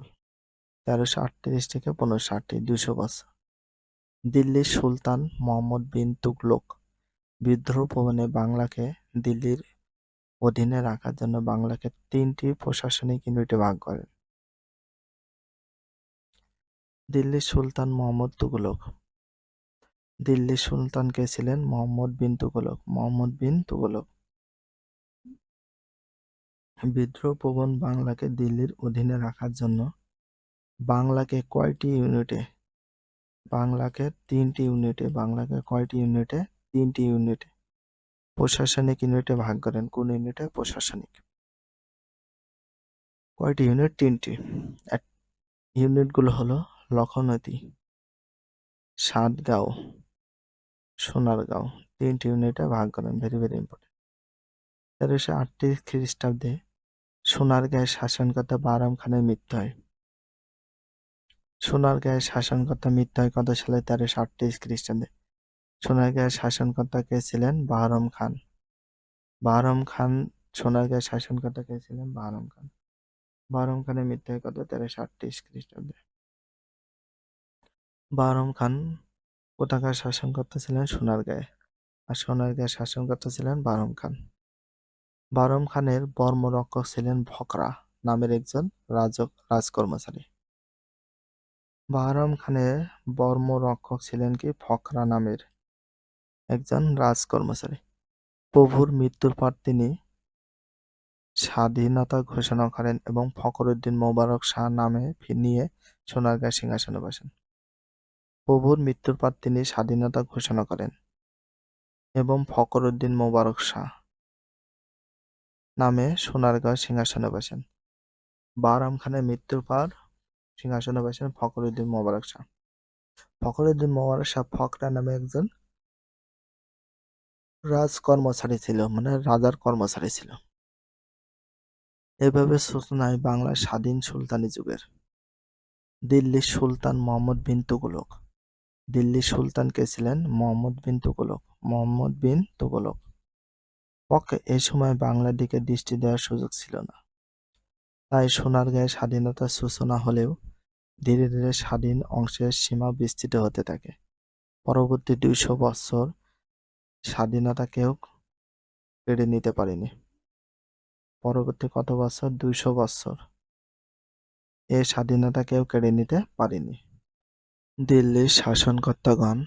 1338 থেকে 1538, 200 বছর। দিল্লির সুলতান মুহাম্মদ বিন তুগলক বিদ্রোহ প্রবণে বাংলাকে দিল্লির অধীনে রাখার জন্য বাংলাকে 3টি প্রশাসনিক ইউনিটে ভাগ করেন। দিল্লির সুলতান মুহাম্মদ তুগলক। দিল্লির সুলতান কে ছিলেন? মুহাম্মদ বিন তুগলক। মুহাম্মদ বিন তুগলক। বিদ্রোহপ্রবণ বাংলাকে দিল্লির অধীনে রাখার জন্য বাংলাকে কয়টি ইউনিটে বাংলাকে তিনটি ইউনিটে বাংলাকে কয়টি ইউনিটে তিনটি ইউনিটে প্রশাসনিক ইউনিটে ভাগ করেন। কোন ইউনিটে? প্রশাসনিক। কয়টি ইউনিট? তিনটি। ইউনিটগুলো হলো লখনৌতি, সাতগাঁও, সোনারগাঁও। তিনটি ইউনিটে ভাগ করেন। Very very important. 1338 খ্রিস্টাব্দে সোনারগাঁয়ের শাসনকর্তা বাহরাম খানের মৃত্যু হয়। সোনারগাঁয়ের শাসনকর্তা মৃত্যু হয় কত সালে? 1338 খ্রিস্টাব্দে। সোনারগাঁয়ের শাসনকর্তা কে ছিলেন? বাহরাম খান। বাহরাম খান সোনারগাঁয়ের শাসনকর্তা কে ছিলেন? বাহরাম খান। বাহরাম খানের মৃত্যু হয় কত? 1338 খ্রিস্টাব্দে। বাহরাম খান কোথাকার শাসনকর্তা ছিলেন? সোনারগাঁয়ে। আর সোনারগাঁয়ের শাসনকর্তা ছিলেন বাহরাম খান। বাহরাম খানের বর্মরক্ষক ছিলেন ফকরা নামের একজন রাজকর্মচারী। বাহরাম খানের বর্মরক্ষক ছিলেন কি? ফকরা নামের একজন রাজকর্মচারী। প্রভুর মৃত্যুর পর তিনি স্বাধীনতা ঘোষণা করেন এবং ফখরুদ্দীন মোবারক শাহ নামে নিয়ে সোনারগাঁয়ের সিংহাসনে বসেন। প্রভুর মৃত্যুর পর তিনি স্বাধীনতা ঘোষণা করেন এবং ফখরুদ্দীন মোবারক শাহ নামে সোনারগাঁয়ের সিংহাসনে বসেন। বাহরাম খানের মৃত্যুর পর সিংহাসনে বসেন ফখরুদ্দীন মোবারক শাহ। ফখরুদ্দীন মোবারক শাহ ফকরা নামে একজন রাজকর্মচারী ছিল, মানে রাজার কর্মচারী ছিল। এভাবে সূচনায় বাংলার স্বাধীন সুলতানি যুগের। দিল্লির সুলতান মোহাম্মদ বিন তুগলক। দিল্লির সুলতান কে ছিলেন? মোহাম্মদ বিন তুগলক। মোহাম্মদ বিন তুগলক পক্ষে এ সময় বাংলার দিকে দৃষ্টি দেওয়ার সুযোগ ছিল না। তাই সোনারগাঁয়ের স্বাধীনতার সূচনা হলেও ধীরে ধীরে স্বাধীন অংশের সীমা বিস্তৃত হতে থাকে। পরবর্তী 200 বছর স্বাধীনতা কেউ কেড়ে নিতে পারেনি। পরবর্তী কত বছর? 200 বছর এ স্বাধীনতা কেউ কেড়ে নিতে পারেনি। দিল্লির শাসনকর্তাগণ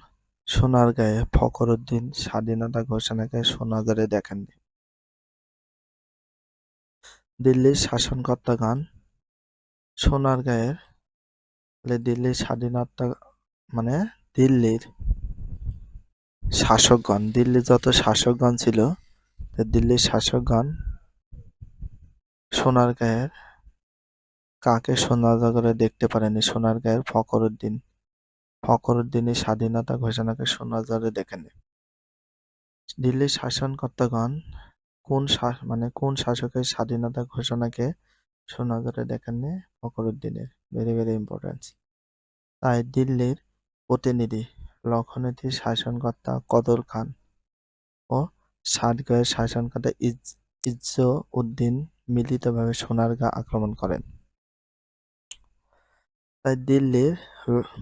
সোনারগাঁয়ে ফখরুদ্দীন স্বাধীনতা ঘোষণাকে সোনাঝুরি দেখেননি। দিল্লির শাসনকর্তাগণ সোনারগাঁয়ের দিল্লির স্বাধীনতা মানে দিল্লির শাসকগণ, দিল্লির যত শাসকগণ ছিল দিল্লির শাসকগণ সোনারগাঁয়ের কাকে সোনাঝুরি দেখতে পারেনি? সোনারগাঁয়ের ফখরুদ্দীনের স্বাধীনতা ঘোষণাকে সোনাঝুরি দেখেনি। দিল্লির শাসনকর্তাগণ কোন শাসকের স্বাধীনতা ঘোষণাকে সোনাঝুরি দেখেননি? ফখরুদ্দীনের। Very very important. তাই দিল্লির প্রতিনিধি লখনৌতির শাসনকর্তা কদর খান ও সাতগাঁয়ের শাসনকর্তা ইজ্জ-উদ্দিন মিলিতভাবে সোনারগাঁ আক্রমণ করেন। তাই দিল্লির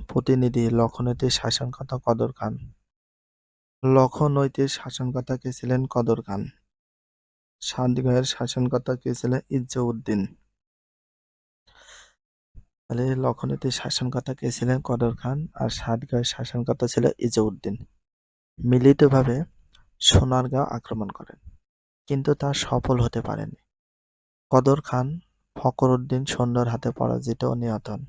প্রতিনিধি লখনৌতির শাসনকর্তা কদর খান। লখনৌতির শাসনকর্তা কে ছিলেন? কদর খান। সাতগাঁয়ের শাসনকর্তা কে ছিলেন? ইজ্জ-উদ্দিন। তাহলে লখনৌতির শাসনকর্তা কে ছিলেন? কদর খান। আর সাতগাঁয়ের শাসনকর্তা ছিল ইজ্জ-উদ্দিন। মিলিতভাবে সোনারগাঁও আক্রমণ করেন, কিন্তু তা সফল হতে পারেনি। কদর খান ফখরুদ্দীন সৈন্যের হাতে পরাজিত ও নিহত হন।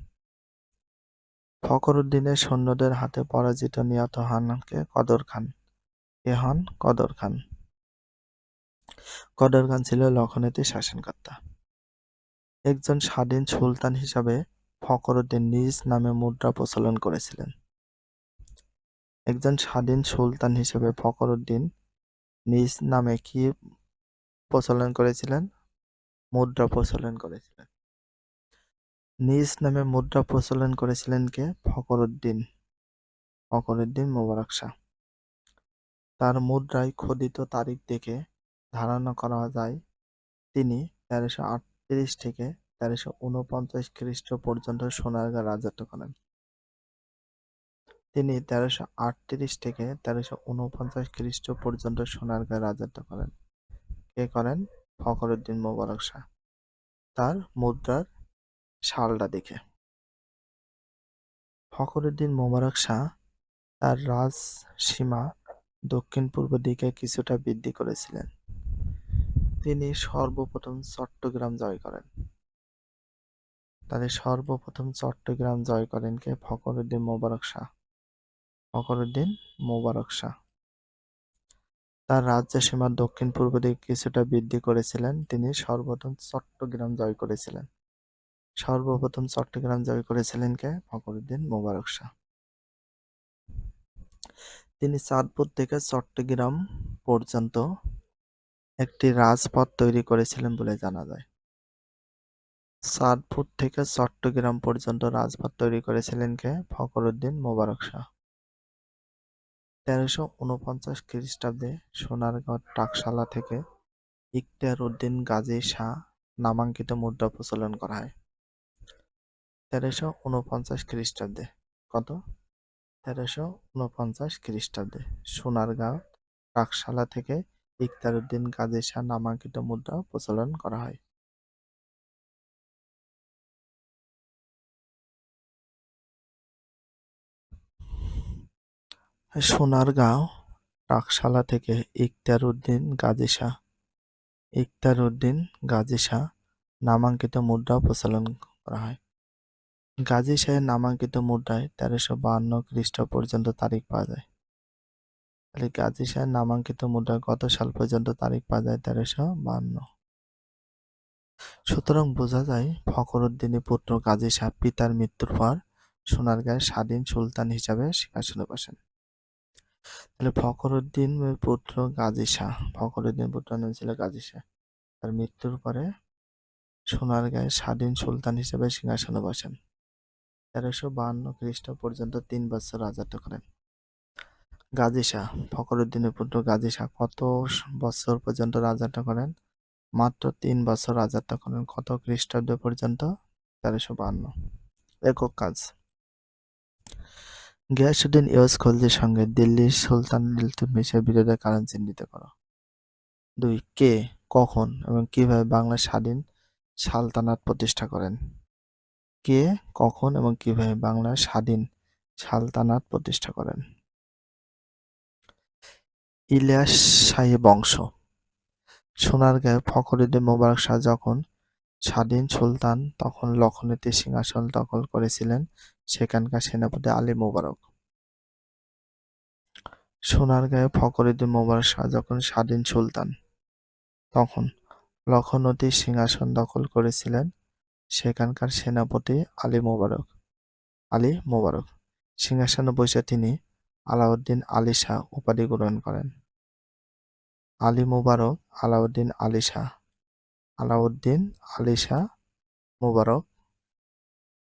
ফখরুদ্দীনের সৈন্যদের হাতে পরাজিত নিহত হন কে? কদর খান। কে হন? কদর খান। কদর খান ছিল লখনৌতির শাসনকর্তা। একজন স্বাধীন সুলতান হিসাবে ফখরুদ্দীন নিজ নামে মুদ্রা প্রচলন করেছিলেন। একজন স্বাধীন সুলতান হিসেবে ফখরুদ্দীন নিজ নামে কি প্রচলন করেছিলেন? মুদ্রা প্রচলন করেছিলেন। নিজ নামে মুদ্রা প্রচলন করেছিলেন কে? ফখরুদ্দীন মোবারক শাহ। তার মুদ্রায় খোদিত তারিখ দেখে ধারণা করা যায় তিনি 1338 থেকে 1349 খ্রিস্ট পর্যন্ত সোনারগাঁ রাজত্ব করেন। তিনি 1338 থেকে 1349 খ্রিস্ট পর্যন্ত সোনারগাঁ রাজত্ব করেন। কে করেন? ফখরুদ্দীন মোবারক শাহ। তার মুদ্রার সালটা দেখে। ফখরুদ্দীন মোবারক শাহ তার রাজ সীমা দক্ষিণ পূর্ব দিকে কিছুটা বৃদ্ধি করেছিলেন। তিনি সর্বপ্রথম চট্টগ্রাম জয় করেন। তাহলে সর্বপ্রথম চট্টগ্রাম জয় করেন কে? ফখরুদ্দীন মোবারক শাহ। ফখরুদ্দীন মোবারক শাহ। তার রাজ্য সীমার দক্ষিণ-পূর্ব দিকে কিছুটা বৃদ্ধি করেছিলেন। তিনি সর্বপ্রথম চট্টগ্রাম জয় করেছিলেন। সর্বপ্রথম চট্টগ্রাম জয় করেছিলেন কে? ফখরুদ্দীন মোবারক শাহ। তিনি চাঁদপুর থেকে চট্টগ্রাম পর্যন্ত একটি রাজপথ তৈরি করেছিলেন বলে জানা যায়। চাঁদপুর থেকে চট্টগ্রাম পর্যন্ত রাজপথ তৈরি করেছিলেন কে? ফখরুদ্দীন মোবারক শাহ। 1349 খ্রিস্টাব্দে সোনারগাঁও টাকশালা থেকে ইখতিয়ার উদ্দিন গাজী শাহ নামাঙ্কিত মুদ্রা প্রচলন করা হয়। 1349 খ্রিস্টাব্দে। কত? 1349 খ্রিস্টাব্দে সোনারগাঁও টাকশালা থেকে ইখতিয়ার উদ্দিন গাজী শাহ নামাঙ্কিত মুদ্রা প্রচলন করা হয়। সোনারগাঁও টাকশালা থেকে ইখতিয়ার উদ্দিন গাজী শাহ নামাঙ্কিত মুদ্রা প্রচলন করা হয়। গাজী শাহের নামাঙ্কিত মুদ্রায় 1352 খ্রিস্টাব্দ পর্যন্ত তারিখ পাওয়া যায়। তাহলে গাজী শাহের নামাঙ্কিত মুদ্রায় কত সাল পর্যন্ত তারিখ পাওয়া যায়? 1352। সুতরাং বোঝা যায় ফখরুদ্দীনের পুত্র গাজী শাহ পিতার মৃত্যুর পর সোনারগাঁয়ের স্বাধীন সুলতান হিসাবে সিংহাসনে বসেন। তাহলে ফখরুদ্দীনের পুত্র নাম ছিল গাজী শাহ। তার মৃত্যুর পরে সোনারগাঁয়ের স্বাধীন সুলতান হিসেবে সিংহাসনে বসেন। 1352 খ্রিস্টাব্দ পর্যন্ত 3 বছর রাজত্ব করেন। গাজী শাহ, ফখরুদ্দীনের পুত্র গাজী শাহ কত বছর পর্যন্ত রাজত্ব করেন? মাত্র 3 বছর রাজত্ব করেন। কত খ্রিস্টাব্দ পর্যন্ত? 1352। একক কাজ। গিয়াসউদ্দিন ইউসুফ খলজির সঙ্গে দিল্লির সুলতান ইলতুৎমিশের বিরোধের কারণ চিহ্নিত করো। 2. কে, কখন এবং কিভাবে বাংলার স্বাধীন সালতানাত প্রতিষ্ঠা করেন? কে, কখন এবং কিভাবে বাংলার স্বাধীন সালতানাত প্রতিষ্ঠা করেন? ইলিয়াস শাহী বংশ। সোনারগাঁয়ে ফখরুদ্দীন মোবারক শাহ যখন স্বাধীন সুলতান তখন লখনৌতি সিংহাসন দখল করেছিলেন সেখানকার সেনাপতি আলী মোবারক। সোনারগাঁয়ে ফখরুদ্দীন মোবারক শাহ যখন স্বাধীন সুলতান তখন লখনৌতি সিংহাসন দখল করেছিলেন সেখানকার সেনাপতি আলী মোবারক। সিংহাসনে বসে তিনি আলাউদ্দিন আলী শাহ উপাধি গ্রহণ করেন। আলাউদ্দিন আলী শাহ মোবারক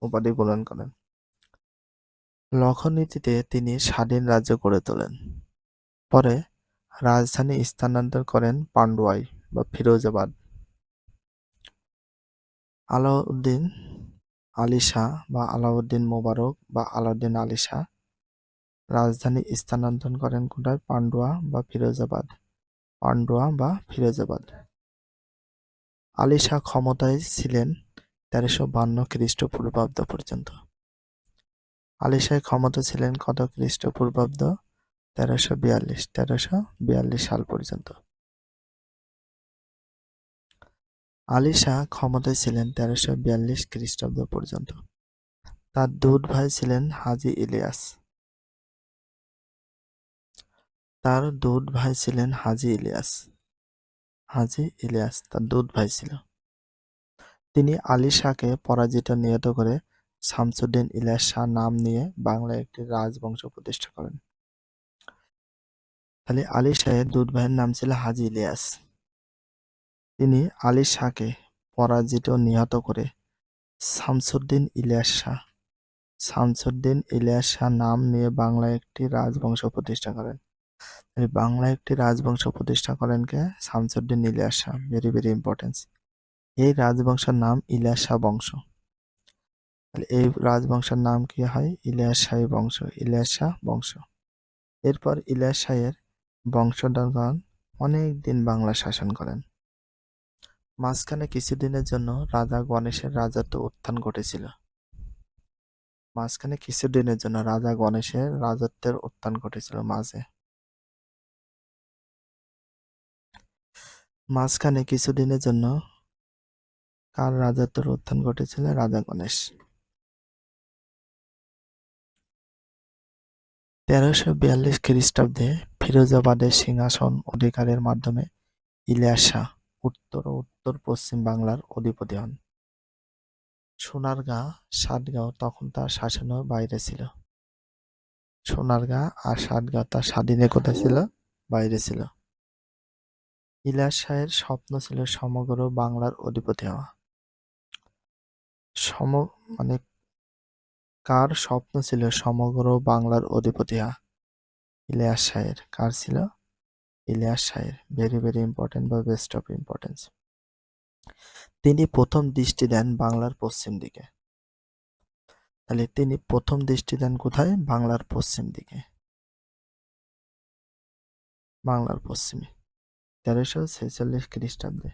উপাধি গ্রহণ করেন। লখনৌতিতে তিনি স্বাধীন রাজ্য গড়ে তোলেন। পরে রাজধানী স্থানান্তর করেন পান্ডুয়ায় বা ফিরোজাবাদ। আলাউদ্দিন আলী শাহ বা আলাউদ্দিন মোবারক বা আলাউদ্দিন আলী শাহ রাজধানী স্থানান্তর করেন কোথায়? পান্ডুয়া বা ফিরোজাবাদ। আলী শাহ ক্ষমতায় ছিলেন 1352 খ্রিস্টপূর্বাব্দ পর্যন্ত। আলী শাহ ক্ষমতা ছিলেন কত খ্রিস্টপূর্বাব্দ? 1342 সাল পর্যন্ত। আলী শাহ ক্ষমতায় ছিলেন 1342 খ্রিস্টাব্দ পর্যন্ত। তার দুধ ভাই ছিলেন হাজী ইলিয়াস। তার দুধ ভাই ছিল। তিনি আলী শাহকে পরাজিত নিহত করে শামসুদ্দীন ইলিয়াস শাহ নাম নিয়ে বাংলায় একটি রাজবংশ প্রতিষ্ঠা করেন। তাহলে আলী শাহের দুধ ভাইয়ের নাম ছিল হাজী ইলিয়াস। তিনি আলী শাহকে পরাজিত নিহত করে শামসুদ্দীন ইলিয়াস শাহ নাম নিয়ে বাংলায় একটি রাজবংশ প্রতিষ্ঠা করেন। বাংলায় একটি রাজবংশ প্রতিষ্ঠা করেন কে? Shamsuddin Ilyas Shah. Very very importance. এই রাজবংশের নাম ইলিয়াস শাহ বংশ। এই রাজবংশের নাম কি হয়? ইলিয়াস শাহ বংশ। এরপর ইলিয়াস শাহের বংশধরগণ অনেক দিন বাংলা শাসন করেন। মাঝখানে কিছুদিনের জন্য রাজা গণেশের রাজত্বের উত্থান ঘটেছিল মাঝে। মাঝখানে কিছুদিনের জন্য কার রাজত্বের উত্থান ঘটেছিল? রাজা গণেশ। 1342 খ্রিস্টাব্দে ফিরোজাবাদের সিংহাসন অধিকারের মাধ্যমে ইলিয়াস শাহ উত্তর ও উত্তর-পশ্চিম বাংলার অধিপতি হন। সোনারগাঁ, সাতগাঁও তখন তার শাসনের বাইরে ছিল। সোনারগাঁ আর সাতগাঁও তার স্বাধীনে কোথায় ছিল? বাইরে ছিল। ইলিয়াস শাহের স্বপ্ন ছিল সমগ্র বাংলার অধিপতি হওয়া। সম মানে কার স্বপ্ন ছিল সমগ্র বাংলার অধিপতি হওয়া? ইলিয়াস শাহের। কার ছিল? ইলিয়াস শাহের। ভেরি ভেরি ইম্পর্টেন্ট বা বেস্ট অফ ইম্পর্টেন্স। তিনি প্রথম দৃষ্টি দেন বাংলার পশ্চিম দিকে। তাহলে তিনি প্রথম দৃষ্টি দেন কোথায়? বাংলার পশ্চিম দিকে। বাংলার পশ্চিমে 1346 খ্রিস্টাব্দে।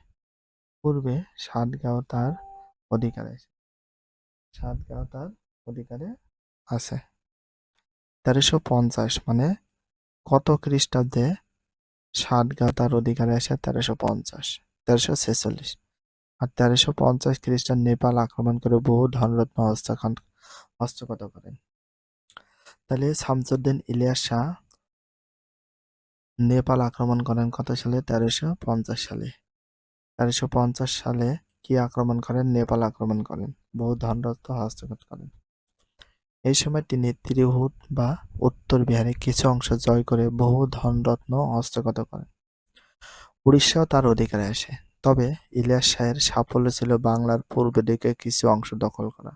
পূর্বে সাতগাঁও তার অধিকারে সাতগাঁও তার অধিকারে আছে। 1350 মানে কত খ্রিস্টাব্দে সাতগাঁও তার অধিকারে আসে? 1350, 1346। আর 1350 খ্রিস্টাব্দে নেপাল আক্রমণ করে বহু ধনরত্ন হস্তগত করেন। তাহলে শামসুদ্দিন ইলিয়াস শাহ নেপাল আক্রমণ করেন কত সালে? 1350 সালে। 1350 সালে কি আক্রমণ করেন? নেপাল আক্রমণ করেন, বহু ধনরত্ন হস্তগত করেন। এই সময় তিনি ত্রিহুত বা উত্তর বিহারের কিছু অংশ জয় করে বহু ধনরত্ন হস্তগত করেন। উড়িষ্যাও তার অধিকারে আসে। তবে ইলিয়াস শাহের সাফল্য ছিল বাংলার পূর্ব দিকে কিছু অংশ দখল করা।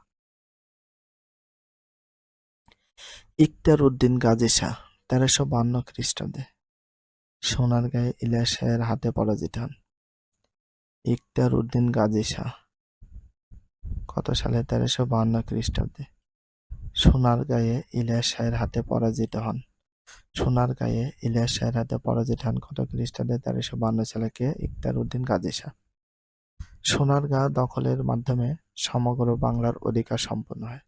ইখতিয়ার উদ্দিন গাজী শাহ 1352 খ্রিস্টাব্দে সোনারগাঁয়ে ইলিয়াস শাহের হাতে পরাজিত হন। ইখতিয়ার উদ্দিন গাজী শাহ কত সালে? 1352 খ্রিস্টাব্দে সোনারগাঁয়ে ইলিয়াস শাহের হাতে পরাজিত হন। সোনারগাঁয়ে ইলিয়াস শাহের হাতে পরাজিত হন কত খ্রিস্টাব্দে? 1352 সালে। কে? ইখতিয়ার উদ্দিন গাজী শাহ। সোনারগাঁ দখলের মাধ্যমে সমগ্র বাংলার অধিকার সম্পন্ন হয়।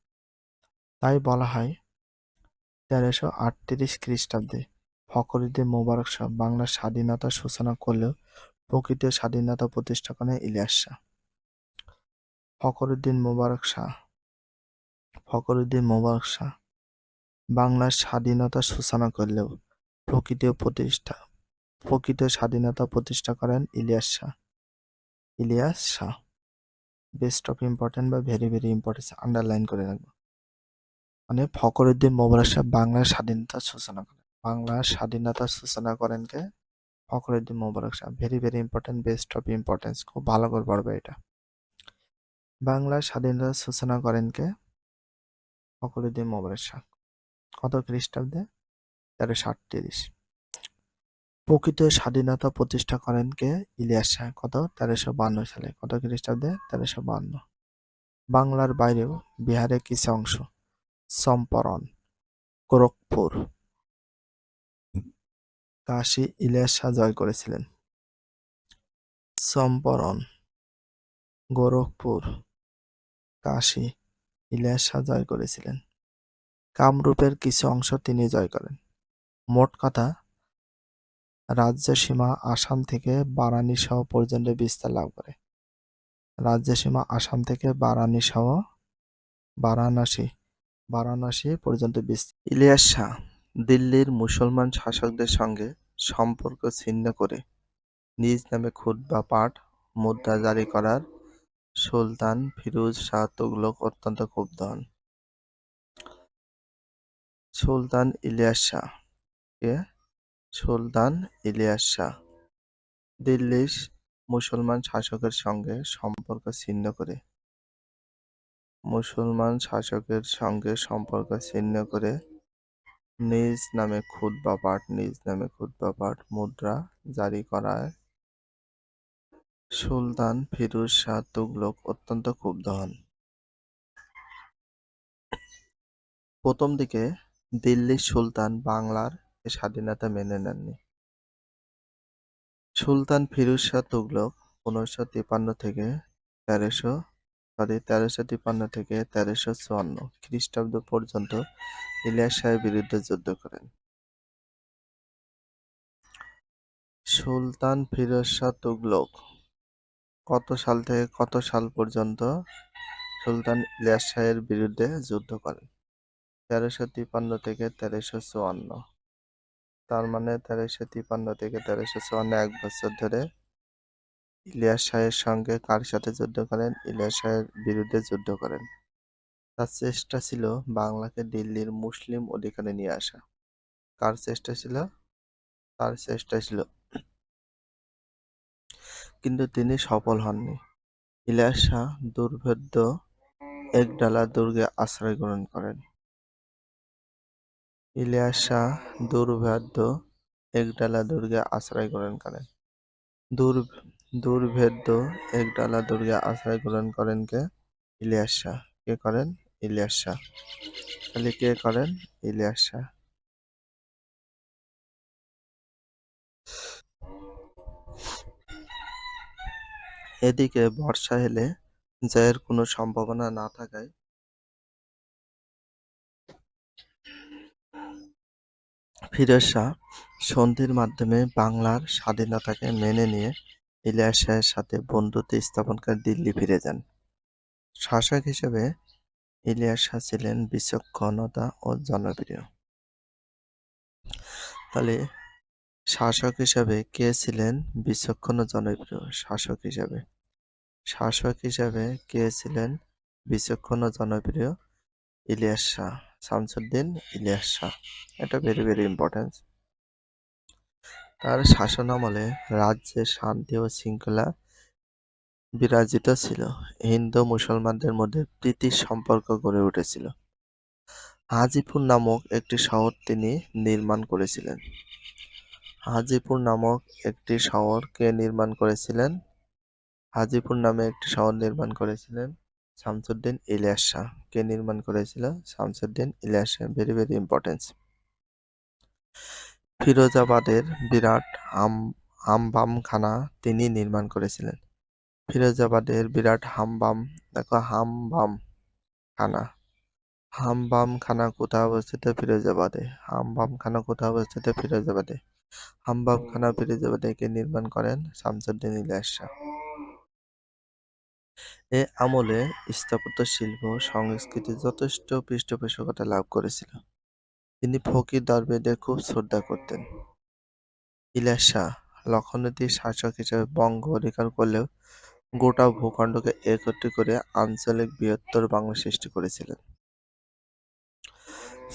তাই বলা হয় 1338 খ্রিস্টাব্দে ফখরুদ্দীন মোবারক শাহ বাংলার স্বাধীনতার সূচনা করলেও প্রকৃত স্বাধীনতা প্রতিষ্ঠা করেন ইলিয়াস শাহ। ফখরুদ্দীন মোবারক শাহ বাংলার স্বাধীনতার সূচনা করলেও প্রকৃত স্বাধীনতা প্রতিষ্ঠা করেন Ilyas Shah. Best of important বা ভেরি ভেরি ইম্পর্টেন্ট, আন্ডারলাইন করে রাখবো। মানে ফখরুদ্দীন মোবারক শাহ বাংলার স্বাধীনতার সূচনা করেন। বাংলার স্বাধীনতার সূচনা করেন কে? Fakhruddin Mubarak Shah. Very very important, best of importance, খুব ভালো করে পড়বে এটা। বাংলার স্বাধীনতার সূচনা করেন কে? ফখরুদ্দীন মোবারক শাহ। কত খ্রিস্টাব্দে? 1338। প্রকৃত স্বাধীনতা প্রতিষ্ঠা করেন কে? ইলিয়াস শাহ। কত? 1352 সালে। কত খ্রিস্টাব্দে? 1352। বাংলার বাইরেও বিহারের কিছু অংশ চম্পারণ, গোরখপুর, কাশী ইলিয়াস শাহ জয় করেছিলেন। চম্পারণ, গোরখপুর, কাশী ইলিয়াস শাহ জয় করেছিলেন। কামরূপের কিছু অংশ তিনি জয় করেন। মোট কথা রাজ্য সীমা আসাম থেকে বারাণসী সহ পর্যন্ত বিস্তার লাভ করে। রাজ্য সীমা আসাম থেকে বারাণসী পর্যন্ত বিস্তার। ইলিয়াস শাহ দিল্লির মুসলমান শাসকদের সঙ্গে সম্পর্ক ছিন্ন করে নিজ নামে খুত বা পাট মুদ্রা জারি করার সুলতান ফিরোজ শাহ তুগলক অত্যন্ত ক্ষুব্ধ হন। সুলতান ইলিয়াস শাহ দিল্লির মুসলমান শাসকের সঙ্গে সম্পর্ক ছিন্ন করে নিজ নামে খুত বা পাট মুদ্রা জারি করায় সুলতান ফিরোজ শাহ তুগলক অত্যন্ত ক্ষুব্ধ হন। প্রথম দিকে দিল্লির সুলতান বাংলার এ স্বাধীনতা মেনে নেননি। সুলতান ফিরোজ শাহ তুগলক 1353 থেকে 1354 খ্রিস্টাব্দ পর্যন্ত ইলিয়াস শাহের বিরুদ্ধে যুদ্ধ করেন। সুলতান ফিরোজ শাহ তুগলক কত সাল থেকে কত সাল পর্যন্ত সুলতান ইলিয়াস শাহের বিরুদ্ধে যুদ্ধ করেন? 1353 থেকে 1354। তার মানে 1353 থেকে 1354 এক বছর ধরে ইলিয়াস শাহের সঙ্গে কার সাথে যুদ্ধ করেন? ইলিয়াস শাহের বিরুদ্ধে যুদ্ধ করেন। তার চেষ্টা ছিল বাংলাকে দিল্লির মুসলিম অধিকারে নিয়ে আসা। কার চেষ্টা ছিল? তার চেষ্টা ছিল, কিন্তু তিনি সফল হননি। ইলিয়াস শাহ দুর্ভেদ্য একডালা দুর্গে আশ্রয় গ্রহণ করেন। ইলিয়াস শাহ দুর্ভেদ্য একডালা দুর্গে আশ্রয় গ্রহণ করেন। দূর দুর্ভেদ্য একডালা দুর্গে আশ্রয় গ্রহণ করেন কে? ইলিয়াস শাহ। কে করেন? ইলিয়াস শাহ। তাহলে কে করেন? ইলিয়াস শাহ। এদিকে বর্ষা এলে জয়ের কোনো সম্ভাবনা না থাকায় ফিরোজ শাহ সন্ধির মাধ্যমে বাংলার স্বাধীনতাকে মেনে নিয়ে ইলিয়াস শাহের সাথে বন্ধুত্ব স্থাপন করে দিল্লি ফিরে যান। শাসক হিসেবে ইলিয়াস শাহ ছিলেন বিচক্ষণতা ও জনপ্রিয়। তাহলে শাসক হিসেবে কে ছিলেন বিচক্ষণ ও জনপ্রিয়? শাসক হিসেবে কে ছিলেন বিচক্ষণ ও জনপ্রিয়? ইলিয়াস শাহ, শামসুদ্দিন ইলিয়াস শাহ। এটা ভেরি ভেরি ইম্পর্টেন্ট। তার শাসনামলে রাজ্যে শান্তি ও শৃঙ্খলা বিরাজিত ছিল। হিন্দু মুসলমানদের মধ্যে প্রীতির সম্পর্ক গড়ে উঠেছিল। হাজিপুর নামক একটি শহর তিনি নির্মাণ করেছিলেন। হাজিপুর নামক একটি শহর কে নির্মাণ করেছিলেন? হাজিপুর নামে একটি শহর নির্মাণ করেছিলেন শামসুদ্দিন ইলিয়াস শাহ। কে নির্মাণ করেছিল? Shamsuddin Ilyas Shah. Very very important. ফিরোজাবাদের বিরাট হাম্বামখানা তিনি নির্মাণ করেছিলেন। ফিরোজাবাদের বিরাট হাম্বাম, দেখো হাম্বাম খানা। হাম্বাম খানা কোথায় অবস্থিত? ফিরোজাবাদে। হাম্বাম খানা কোথায় অবস্থিত? ফিরোজাবাদে। হাম্বাম খানা ফিরোজাবাদে কে নির্মাণ করেন? শামসুদ্দিন ইলিয়াস শাহ। এ আমলে স্থাপত্য শিল্প সংস্কৃতি যথেষ্ট পৃষ্ঠপোষকতা লাভ করেছিল। তিনি ফকির দরবেশদের খুব শ্রদ্ধা করতেন। ইলিয়াস শাহ লক্ষণীতির শাসক হিসেবে বঙ্গ অধিকার করলেও গোটা ভূখণ্ডকে একত্রিত করে আঞ্চলিক বৃহত্তর বাংলা সৃষ্টি করেছিলেন।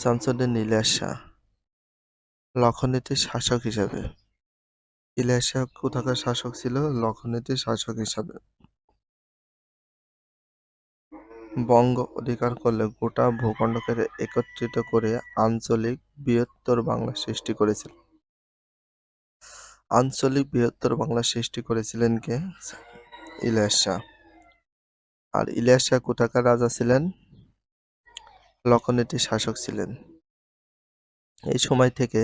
শামসুদ্দিন ইলিয়াস শাহ লক্ষণীতির শাসক হিসেবে, ইলিয়াস শাহ কোথাকার শাসক ছিল? লক্ষণীতির শাসক হিসাবে বঙ্গ অধিকার করলে গোটা ভূখণ্ডকে একত্রিত করে আঞ্চলিক বৃহত্তর বাংলা সৃষ্টি করেছিলেন। আঞ্চলিক বৃহত্তর বাংলা সৃষ্টি করেছিলেন কে? ইলিয়াস শাহ। আর ইলিয়াস শাহ কোথাকার রাজা ছিলেন? লক্ষণীতির শাসক ছিলেন। এই সময় থেকে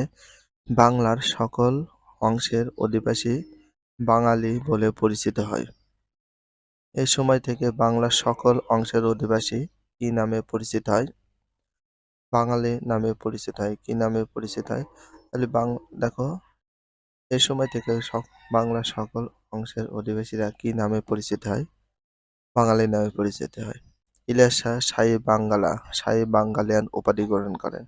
বাংলার সকল অংশের অধিবাসী বাঙালি বলে পরিচিত হয়। এই সময় থেকে বাংলার সকল অংশের অধিবাসী কি নামে পরিচিত হয়? বাঙালি নামে পরিচিত হয়। কি নামে পরিচিত হয়? তাহলে দেখো, এই সময় থেকে বাংলার সকল অংশের অধিবাসীরা কি নামে পরিচিত হয়? বাঙালি নামে পরিচিত হয়। ইলিয়াস শাহ শাহী বাঙ্গালিয়ান উপাধি গ্রহণ করেন।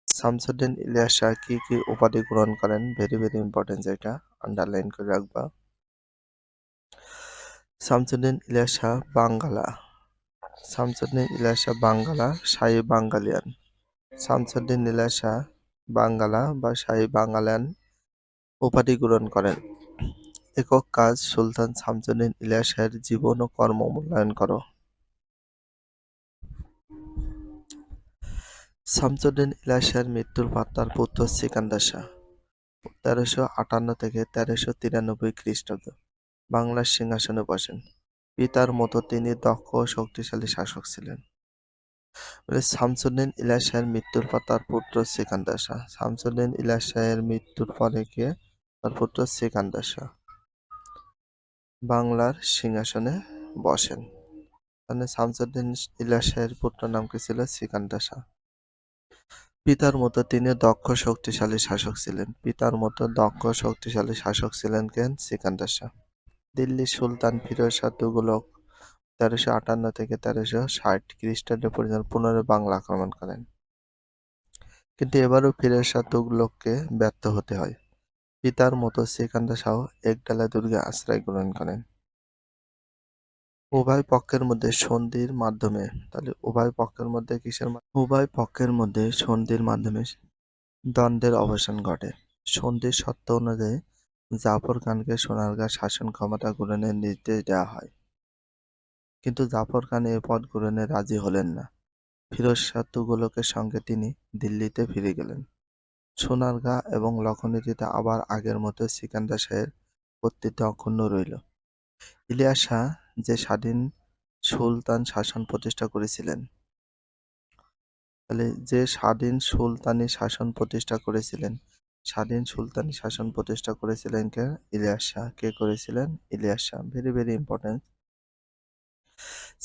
শামসুদ্দিন ইলিয়াস শাহ কি কি উপাধি গ্রহণ করেন? ভেরি ভেরি ইম্পর্টেন্ট, এটা আন্ডারলাইন করে রাখবা। শামসুদ্দিন ইলিয়াস শাহ বাঙ্গালা শাহী বাঙ্গালিয়ান। শামসুদ্দিন ইলিয়াস শাহ বাঙ্গালা বা শাহী বাঙ্গালিয়ান উপাধি গ্রহণ করেন। একক কাজ সুলতান শামসুদ্দিন ইলিয়াস শাহের জীবন ও কর্ম মূল্যায়ন করো। শামসুদ্দিন ইলিয়াস শাহের মৃত্যুর পর তার পুত্র সিকান্দার শাহ 1358 থেকে 1393 খ্রিস্টাব্দ বাংলার সিংহাসনে বসেন। পিতার মতো তিনি দক্ষ ও শক্তিশালী শাসক ছিলেন। শামসুদ্দিন ইলিয়াস শাহের মৃত্যুর পর তার পুত্র সিকান্দার শাহ। শামসুদ্দিন ইলিয়াস শাহের মৃত্যুর পরে কে? তার পুত্র সিকান্দার শাহ বাংলার সিংহাসনে বসেন। মানে শামসুদ্দিন ইলিয়াস শাহের পুত্র নাম কি ছিল? সিকান্দার শাহ। পিতার মতো তিনি দক্ষ শক্তিশালী শাসক ছিলেন। পিতার মতো দক্ষ শক্তিশালী শাসক ছিলেন কে? সিকান্দার শাহ। দিল্লির সুলতান ফিরোজ শাহ তুগলক ১৩৫৮ থেকে ১৩৬০ খ্রিস্টাব্দে পর্যন্ত পুনরায় বাংলা আক্রমণ করেন। কিন্তু এবারও ফিরোজ শাহ তুগলককে ব্যর্থ হতে হয়। পিতার মতো সিকান্দার শাহ একডালা দুর্গে আশ্রয় গ্রহণ করেন। উভয় পক্ষের মধ্যে সন্ধির মাধ্যমে সন্ধির মাধ্যমে দ্বন্দ্বের অবসান ঘটে। সন্ধির শর্ত অনুযায়ী জাফর খানকে সোনারগাঁ শাসন ক্ষমতা গ্রহণের নির্দেশ দেওয়া হয়। কিন্তু জাফর খান এ পদ গ্রহণে রাজি হলেন না। ফিরোজ শাহ তুগলকের সঙ্গে তিনি দিল্লিতে ফিরে গেলেন। সোনারগাঁ এবং লখনৌতিতে আবার আগের মতো সিকান্দার শাহের কর্তৃত্ব অক্ষুণ্ণ রইল। ইলিয়াস শাহ যে স্বাধীন সুলতানি শাসন প্রতিষ্ঠা করেছিলেন কে? ইলিয়াস শাহ। কে করেছিলেন? Ilyas Shah. Very very important.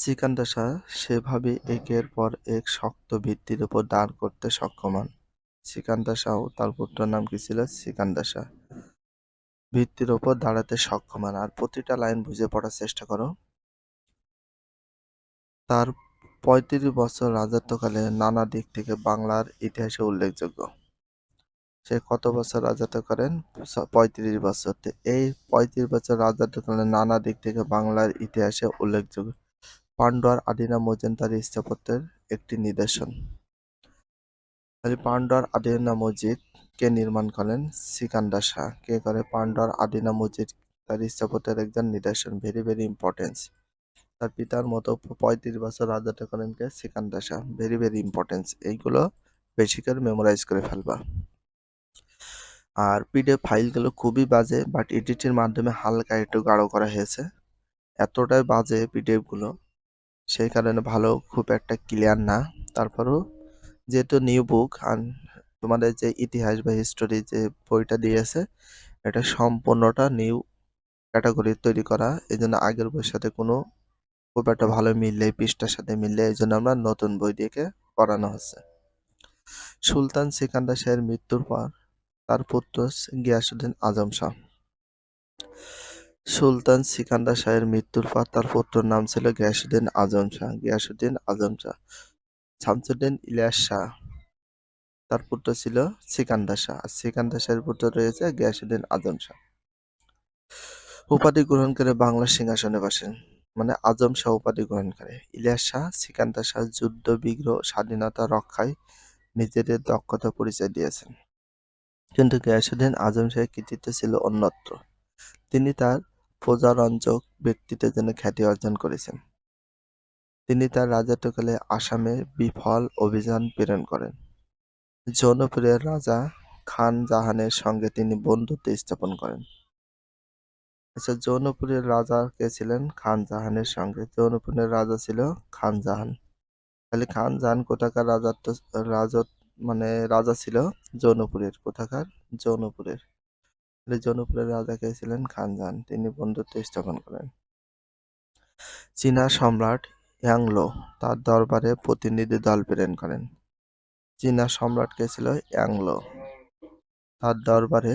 Sikandar Shah সেভাবে একের পর এক শক্ত ভিত্তির উপর দাঁড় করতে সক্ষম হন। সিকান্দার শাহ ও তার পুত্রের নাম কি ছিল? সিকান্দার শাহ। ভিত্তির উপর দাঁড়াতে সক্ষম হন। আর প্রতিটা লাইন বুঝে পড়ার চেষ্টা করো। তার ৩৫ বছর রাজত্বকালে নানা দিক থেকে বাংলার ইতিহাসে উল্লেখযোগ্য। সে কত বছর রাজত্ব করেন? ৩৫ বছর। এই ৩৫ বছর রাজত্বকালে নানা দিক থেকে বাংলার ইতিহাসে উল্লেখযোগ্য। পান্ডুয়ার আদিনা মজুমদার স্থাপত্যের একটি নিদর্শন। পান্ডুয়ার আদিনা মসজিদ কে নির্মাণ করেন? সিকান্দার শাহ। কে করে? পান্ডুয়ার আদিনা মসজিদ তার স্থাপত্যের একজন নিদর্শন। Very very importance. তার পিতার মতো ৩৫ বছর রাজত্ব করেন কে? Sikandar Shah. Very very importance. এইগুলো বেশি করে মেমোরাইজ করে ফেলবা। আর পিডিএফ ফাইলগুলো খুবই বাজে, বাট এডিটের মাধ্যমে হালকা একটু গাঢ় করা হয়েছে। এতটাই বাজে পিডিএফগুলো, সেই কারণে ভালো খুব একটা ক্লিয়ার না। তারপরেও যেহেতু নিউ বুক আর তোমাদের যে ইতিহাস বা হিস্টোরি যে বইটা দিয়েছে, এটা সম্পূর্ণটা নিউ ক্যাটাগরি তৈরি করা। এই জন্য আগের বইয়ের সাথে কোনো খুব একটা ভালো মিললে, পৃষ্ঠার সাথে মিললে, এই জন্য আমরা নতুন বই দিয়ে পড়ানো হচ্ছে। সুলতান সিকান্দার শাহের মৃত্যুর পর তার পুত্র গিয়াসউদ্দিন আজম শাহ। সুলতান সিকান্দার শাহের মৃত্যুর পর তার পুত্রের নাম ছিল গিয়াসউদ্দিন আজম শাহ। গিয়াসউদ্দিন আজম শাহ। শামসুদ্দিন ইলিয়াস শাহ, তার পুত্র ছিল সিকান্দার শাহ। আর সিকান্দার শাহের পুত্র রয়েছে গিয়াসউদ্দিন আজম শাহ। উপাধি গ্রহণ করে বাংলার সিংহাসনে বসেন, মানে আজম শাহ উপাধি গ্রহণ করে। ইলিয়াস শাহ, সিকান্দার শাহ যুদ্ধ বিগ্রহ স্বাধীনতা রক্ষায় নিজেদের দক্ষতা পরিচয় দিয়েছেন। কিন্তু গিয়াসউদ্দিন আজম শাহের কৃতিত্ব ছিল অন্যত্র। তিনি তার প্রজারঞ্জক ব্যক্তিত্বের জন্য খ্যাতি অর্জন করেছেন। তিনি তার রাজত্বকালে আসামে বিফল অভিযান প্রেরণ করেন। জৌনপুরের রাজা খান জাহানের সঙ্গে তিনি বন্ধুত্ব স্থাপন করেন। আচ্ছা, জৌনপুরের রাজা কে ছিলেন? খান জাহানের সঙ্গে। জৌনপুরের রাজা ছিল খান জাহান। তাহলে খান জাহান কোথাকার রাজা ছিল? জৌনপুরের। কোথাকার? জৌনপুরের। জৌনপুরের রাজা কে ছিলেন? খান জাহান। তিনি বন্ধুত্ব স্থাপন করেন। চীনা সম্রাট ইয়াংলো তার দরবারে প্রতিনিধি দল প্রেরণ করেন। চীনা সম্রাট কে ছিল? ইয়াংলো। তার দরবারে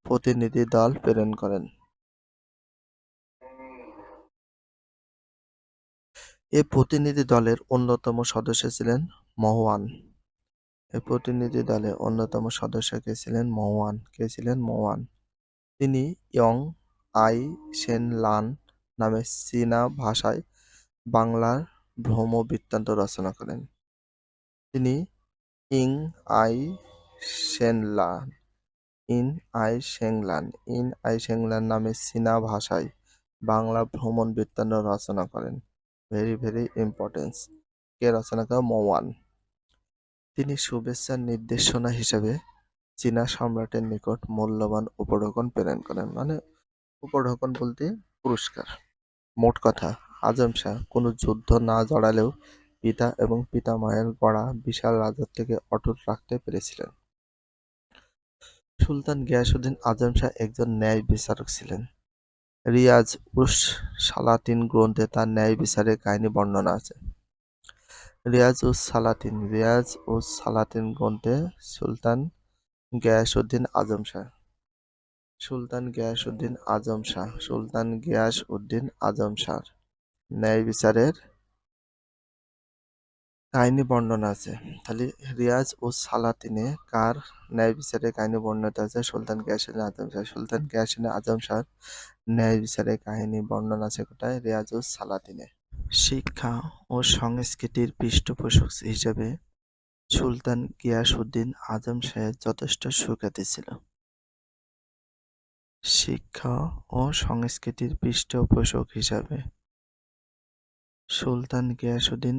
প্রতিনিধি দল প্রেরণ করেন। এ প্রতিনিধি দলের অন্যতম সদস্য ছিলেন মহুয়ান। কে ছিলেন? মহুয়ান। কে ছিলেন? মহুয়ান। তিনি ইয়ং আই শেনলান নামে চীনা ভাষায় বাংলার ভ্রমবৃত্তান্ত রচনা করেন। তিনি ইং আই শেনলান ইন আই শেংলান নামে চীনা ভাষায় বাংলা ভ্রমণ বৃত্তান্ত রচনা করেন। Very very importance. কে রচনা করেন? মহুয়ান। তিনি শুভেচ্ছার নির্দেশনা হিসেবে চীনা সম্রাটের নিকট মূল্যবান উপঢৌকন প্রেরণ করেন। মানে উপঢৌকন বলতে পুরস্কার। মোট কথা, আজম শাহ কোনো যুদ্ধ না জড়ালেও পিতা এবং পিতামহের গড়া বিশাল রাজত্বকে অটুট রাখতে পেরেছিলেন। সুলতান গিয়াসউদ্দিন আজম শাহ একজন ন্যায় বিচারক ছিলেন। রিয়াজ উস সালাতিন গ্রন্থে তার ন্যায় বিচারের কাহিনী বর্ণনা আছে। রিয়াজ-উস-সালাতিন গ্রন্থে সুলতান গিয়াস-উদ্দিন আজম শাহর ন্যায় বিচারের কাহিনী বর্ণনা আছে। তাহলে রিয়াজ-উস-সালাতিনে কার ন্যায় বিচারের কাহিনী বর্ণিত আছে? সুলতান গিয়াসউদ্দিন আজম শাহর ন্যায় বিচারের কাহিনী বর্ণনা আছে কোথায়? রিয়াজ-উস-সালাতিনে। শিক্ষা ও সংস্কৃতির পৃষ্ঠপোষক হিসেবে সুলতান গিয়াসউদ্দিন আজম শাহের যথেষ্ট সুখ্যাতি ছিল। শিক্ষা ও সংস্কৃতির পৃষ্ঠপোষক হিসাবে সুলতান গিয়াসউদ্দিন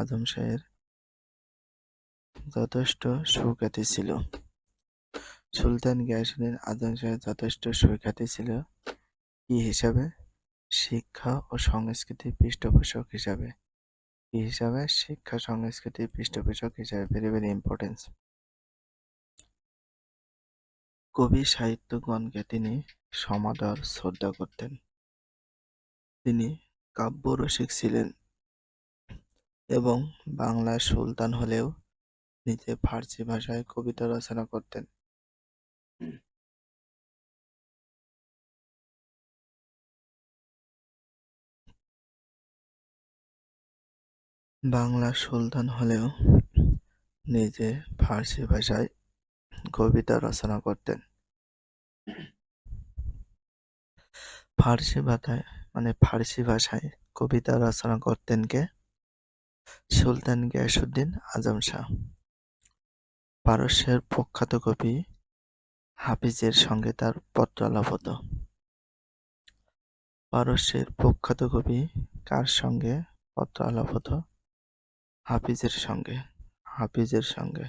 আজম শাহের যথেষ্ট সুখ্যাতি ছিল। সুলতান গিয়াসউদ্দিন আজম শাহের যথেষ্ট সুখ্যাতি ছিল কি হিসাবে? শিক্ষা ও সংস্কৃতির পৃষ্ঠপোষক হিসাবে। কি হিসাবে? শিক্ষা সংস্কৃতির পৃষ্ঠপোষক হিসাবে। Very very important. কবি সাহিত্যগণকে তিনি সমাদর শ্রদ্ধা করতেন। তিনি কাব্যরসিক ছিলেন এবং বাংলার সুলতান হলেও নিজে ফার্সি ভাষায় কবিতা রচনা করতেন। বাংলার সুলতান হলেও নিজে ফার্সি ভাষায় কবিতা রচনা করতেন। ফার্সি ভাষায় কবিতা রচনা করতেন কে? সুলতান গিয়াসউদ্দিন আজম শাহ। পারস্যের প্রখ্যাত কবি হাফিজের সঙ্গে তার পত্রালাপ হতো। পারস্যের প্রখ্যাত কবি কার সঙ্গে পত্রালাপ হতো? হাফিজের সঙ্গে।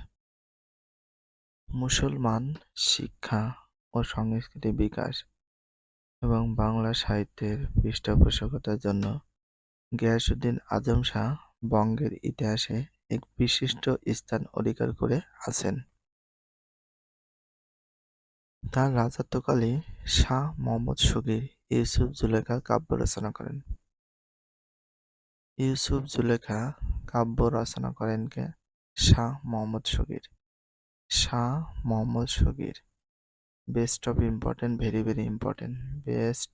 মুসলমান শিক্ষা ও সংস্কৃতি বিকাশ এবং বাংলা সাহিত্যের পৃষ্ঠপোষকতার জন্য গিয়াসউদ্দিন আজম শাহ বঙ্গের ইতিহাসে এক বিশিষ্ট স্থান অধিকার করে আছেন। তার রাজত্বকালে শাহ মোহাম্মদ শগীর ইউসুফ জুলেখা কাব্য রচনা করেন। ইউসুফ জুলেখা কাব্য রচনা করেন কে? Shah Mohammad Sagir. Best of important, very very important. Best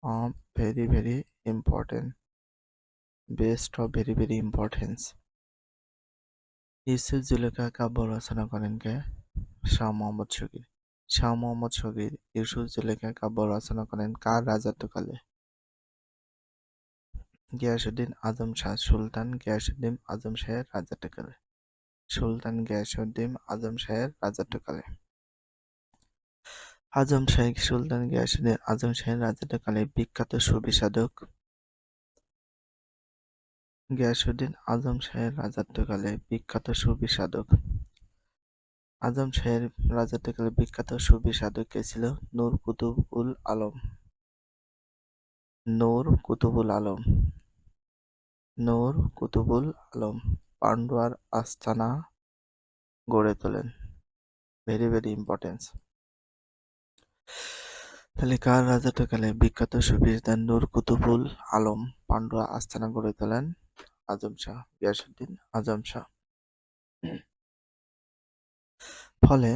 of very very important. Best of very very importance. Yusuf Zulekha কাব্য রচনা করেন কে? শাহ মোহাম্মদ শগীর। শাহ মোহাম্মদ শগীর ইউসুফ জুলেখা কাব্য রচনা করেন কার রাজত্বকালে? গিয়াসউদ্দিন আজম শাহ। সুলতান গিয়াসউদ্দিন আজম শাহের রাজত্বকালে। সুলতান গিয়াসউদ্দিন আজম শাহের রাজত্বকালে। সুলতান গিয়াসউদ্দিন আজম শাহের রাজত্বকালে বিখ্যাত সুফি সাধক কে ছিল? নূর কুতুবুল আলম পান্ডুয়ার আস্তানা গড়ে তোলেন। Very very importance. তাহলে কার রাজত্বকালে বিখ্যাত সুফি নূর কুতুবুল আলম পান্ডুয়া আস্তানা গড়ে তোলেন? গিয়াসউদ্দিন আজম শাহ। ফলে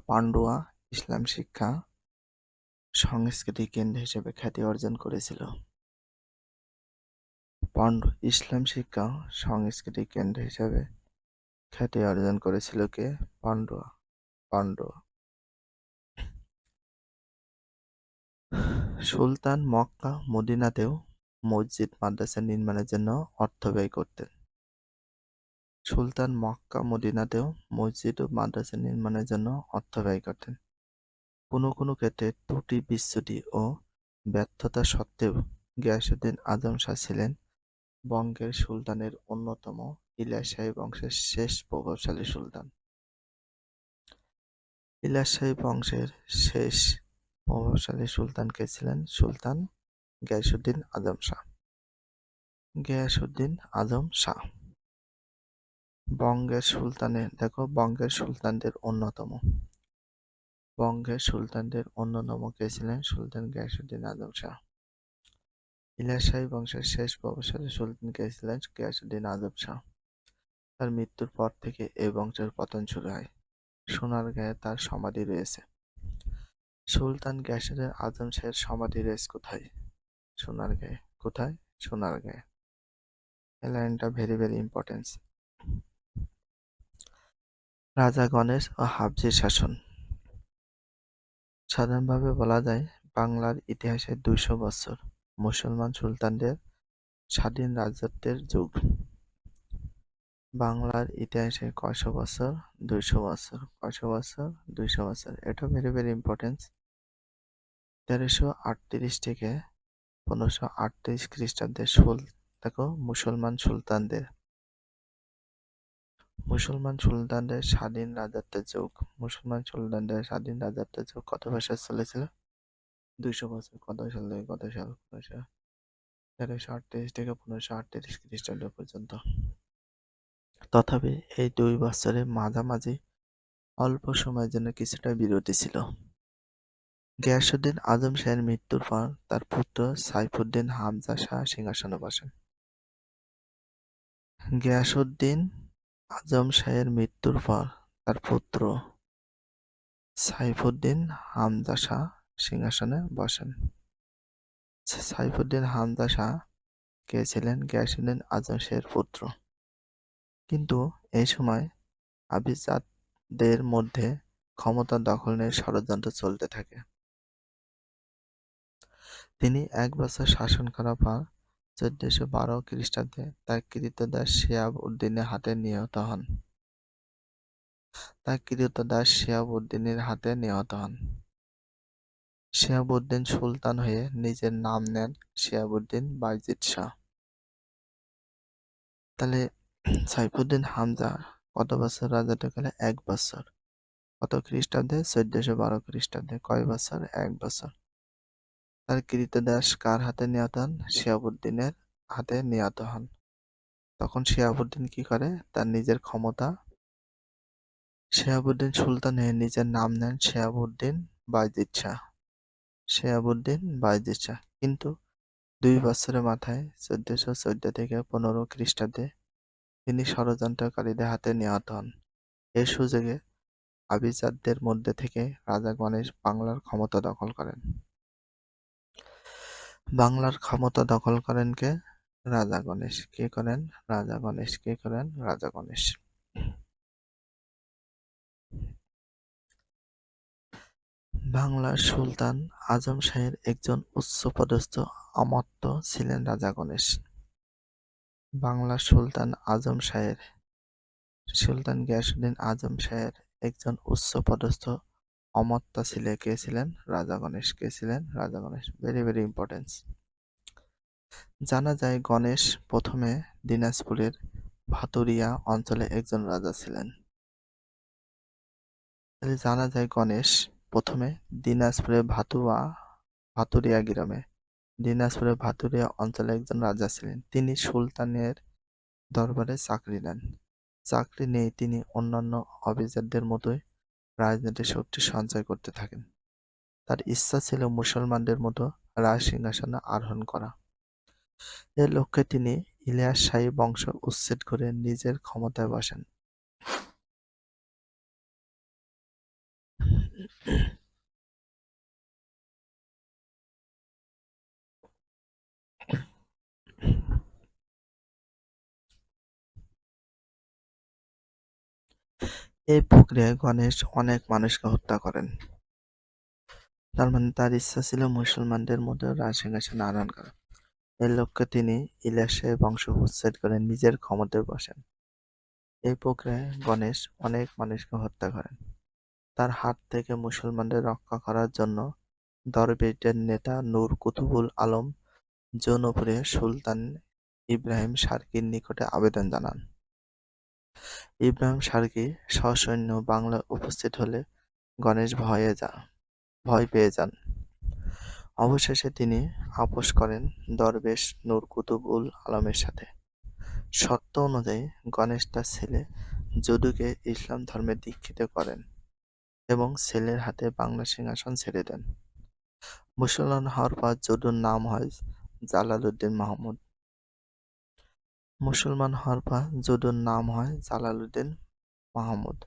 পান্ডুয়া ইসলাম শিক্ষা সংস্কৃতি কেন্দ্র হিসেবে খ্যাতি অর্জন করেছিল। ইসলাম শিক্ষা সংস্কৃতি কেন্দ্র হিসেবে খ্যাতি অর্জন করেছিল কে? পান্ডুয়া। সুলতান মক্কা মদিনাতেও মসজিদ মাদ্রাসা নির্মাণের জন্য অর্থ ব্যয় করতেন। কোনো ক্ষেত্রে ত্রুটি বিচ্যুতি ও ব্যর্থতা সত্ত্বেও গিয়াসউদ্দিন আজম শাহ ছিলেন বঙ্গের সুলতানের অন্যতম ইলিয়াস শাহী বংশের শেষ প্রভাবশালী সুলতান। ইলিয়াস শাহী বংশের শেষ প্রভাবশালী সুলতান কে ছিলেন? সুলতান গিয়াসউদ্দিন আজম শাহ। বঙ্গের সুলতানদের অন্যতম কে ছিলেন? সুলতান গিয়াসউদ্দিন আজম শাহ। ইলিয়াস শাহী বংশের শেষ প্রভাবশালী সুলতান কে ছিলেন? গিয়াসউদ্দিন আজম শাহ। তার মৃত্যুর পর থেকে এই বংশের পতন শুরু হয়। সোনারগাঁয়ে তার সমাধি রয়েছে। সুলতান গিয়াসউদ্দিন আজম শাহের সমাধি রয়েছে কোথায়? সোনারগাঁয়ে। কোথায়? সোনারগাঁয়ে। এই লাইনটা ভেরি ভেরি ইম্পর্টেন্ট। রাজা গণেশ ও হাফজির শাসন। সাধারণভাবে বলা যায় বাংলার ইতিহাসে ২০০ বছর মুসলমান সুলতানদের স্বাধীন রাজত্বের যুগ। বাংলার ইতিহাসে কয়শো বছর? ২০০ বছর। কয়শো বছর? ২০০ বছর। এটা ভেরি ভেরি ইম্পর্টেন্ট। ১৩৩৮ থেকে ১৫৩৮ খ্রিস্টাব্দে দেখো মুসলমান সুলতানদের স্বাধীন রাজত্বের যুগ। মুসলমান সুলতানদের স্বাধীন রাজত্বের যুগ কত বছর চলেছিল? ২০০ বছর। কত সাল থেকে কত সাল? ১৩৩৮ থেকে ১৫৩৮ খ্রিস্টাব্দ পর্যন্ত। তথাপি এই ২ বছরের মাঝামাঝি অল্প সময়ের জন্য কিছুটা বিরতি ছিল। গিয়াসউদ্দিন আজম শাহের মৃত্যুর পর তার পুত্র সাইফুদ্দিন হামজা শাহ সিংহাসনে বসেন। গিয়াসউদ্দিন আজম শাহের মৃত্যুর পর তার পুত্র সাইফুদ্দিন হামজা শাহ সিংহাসনে বসেন। সাইফুদ্দিন হামজা শাহ কে ছিলেন? গিয়াসউদ্দিন আজম শাহের পুত্র। কিন্তু এই সময় আবিজাদদের মধ্যে ক্ষমতা দখলের ষড়যন্ত্র চলতে থাকে। তিনি ১ বছর শাসন করার পর ১৪১২ খ্রিস্টাব্দে তার ক্রীতদাস শিহাব উদ্দিনের হাতে নিহত হন। শিহাব উদ্দিন সুলতান হয়ে নিজের নাম নেন শিহাবুদ্দিন বায়জিদ শাহ। তাহলে সাইফুদ্দিন হামজা কত বছর রাজত্ব করে? ১ বছর। কত খ্রিস্টাব্দে? ১৪১২ খ্রিস্টাব্দে। কয় বছর? ১ বছর। তার ক্রীতদাস কার হাতে নিহত হন? শিহাবুদ্দিনের হাতে নিহত হন। তখন শিহাবুদ্দিন কি করে? তার নিজের ক্ষমতা শিহাবুদ্দিন সুলতান হয়ে নিজের নাম নেন শিহাবুদ্দিন বায়জিদ শাহ। কিন্তু ২ বছরের মাথায় ১৪১৪ থেকে ১৫ খ্রিস্টাব্দে তিনি ষড়যন্ত্রকারীদের হাতে নিহত হন। এ সুযোগে আবিজাদদের মধ্যে থেকে রাজা গণেশ বাংলার ক্ষমতা দখল করেন। কে? রাজা গণেশ। কে করেন? রাজা গণেশ। কে করেন? রাজা গণেশ। বাংলার সুলতান আজম শাহের একজন উচ্চপদস্থ অমাত্য ছিলেন রাজা গণেশ। বাংলার সুলতান গিয়াসউদ্দিন আজম শাহের একজন উচ্চপদস্থ অমাত্যা কে ছিলেন? রাজা গণেশ। কে ছিলেন? রাজা গণেশ। Very very important. জানা যায় গণেশ প্রথমে দিনাজপুরের ভাতুরিয়া অঞ্চলে একজন রাজা ছিলেন। জানা যায় গণেশ প্রথমে দিনাজপুরের ভাতুরিয়া অঞ্চলে একজন রাজা ছিলেন। তিনি সুলতানের দরবারে চাকরি নেন। চাকরি নিয়ে তিনি অন্যান্য অভিজাতদের মতোই রাজনৈতিক শক্তি সঞ্চয় করতে থাকেন। তার ইচ্ছা ছিল মুসলমানদের মতো রাজ সিংহাসনে আরোহণ করা। এ লক্ষ্যে তিনি ইলিয়াস শাহী বংশ উচ্ছেদ করে নিজের ক্ষমতায় বসেন। এই প্রক্রিয়ায় গণেশ অনেক মানুষকে হত্যা করেন। তার মানে তার ইচ্ছা ছিল মুসলমানদের মতো রাজ সিংহাসনে আরোহণ করা। এই লক্ষ্যে তিনি ইলিয়াস শাহী বংশ উচ্ছেদ করে নিজের ক্ষমতায় বসেন। এই প্রক্রিয়ায় গণেশ অনেক মানুষকে হত্যা করেন। তার হাত থেকে মুসলমানদের রক্ষা করার জন্য দরবেশদের নেতা নূর কুতুবুল আলম জৌনপুরে সুলতান ইব্রাহিম শার্কির নিকটে আবেদন জানান। ইব্রাহিম শার্কি সসৈন্য বাংলায় উপস্থিত হলে গণেশ ভয় পেয়ে যান। অবশেষে তিনি আপোষ করেন দরবেশ নূর কুতুবুল আলমের সাথে। শর্ত অনুযায়ী গণেশ তার ছেলে যদুকে ইসলাম ধর্মে দীক্ষিত করেন এবং ছেলের হাতে বাংলা সিংহাসন ছেড়ে দেন। মুসলমান হওয়ার পর যদুর নাম হয় জালালউদ্দিন মাহমুদ। মুসলমান হওয়ার পর যদুর নাম হয় জালালউদ্দিন মাহমুদ।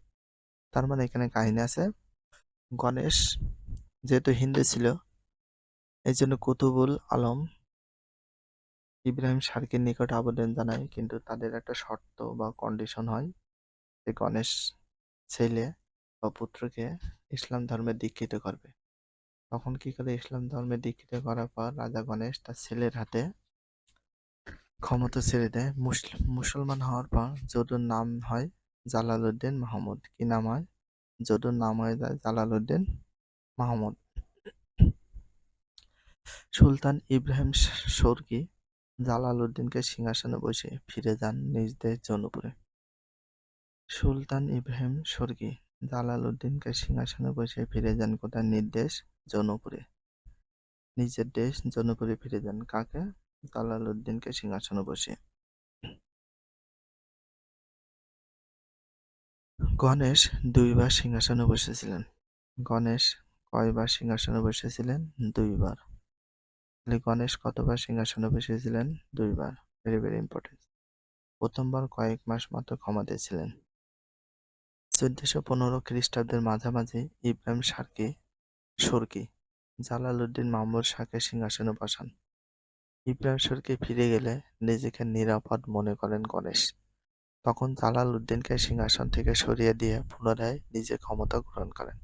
তার মানে এখানে কাহিনী আছে। গণেশ যেহেতু হিন্দু ছিল, এই জন্য কুতুবুল আলম ইব্রাহিম শারকির নিকট আবেদন জানায়, কিন্তু তাদের একটা শর্ত বা কন্ডিশন হয় যে গণেশ ছেলে বা পুত্রকে ইসলাম ধর্মে দীক্ষিত করবে। তখন কি করে? ইসলাম ধর্মে দীক্ষিত করার পর রাজা গণেশ তার ছেলের হাতে ক্ষমতা ছেড়ে দেয়। মুসলমান হওয়ার পর যদুর নাম হয় জালালউদ্দিন মাহমুদ। কি নাম হয়? যদুর নাম হয়ে যায় জালালউদ্দিন মাহমুদ। সুলতান ইব্রাহিম শর্কী জালালউদ্দিনকে সিংহাসনে বসে ফিরে যান নিজ দেশ জৌনপুরে। সুলতান ইব্রাহিম শর্কী জালালউদ্দিনকে সিংহাসনে বসে ফিরে যান কোথায়? নিজ দেশ জৌনপুরে। নিজের দেশ জৌনপুরে ফিরে যান। কাকে? জালালউদ্দিনকে সিংহাসনে বসে। গণেশ দুইবার সিংহাসনে বসেছিলেন। গণেশ কয়বার সিংহাসনে বসেছিলেন? দুইবার। তাহলে গণেশ কতবার সিংহাসনে বসেছিলেন? দুইবার। Very very important. প্রথমবার কয়েক মাস মাত্র ক্ষমতায় ছিলেন। 1415 খ্রিস্টাব্দের মাঝামাঝি ইব্রাহিম শর্কী জালালউদ্দিন মাহমুদ শাহকে সিংহাসনে বসান। ইব্রাহিম শর্কী ফিরে গেলে নিজেকে নিরাপদ মনে করেন গণেশ। তখন জালালউদ্দিনকে সিংহাসন থেকে সরিয়ে দিয়ে পুনরায় নিজে ক্ষমতা গ্রহণ করেন।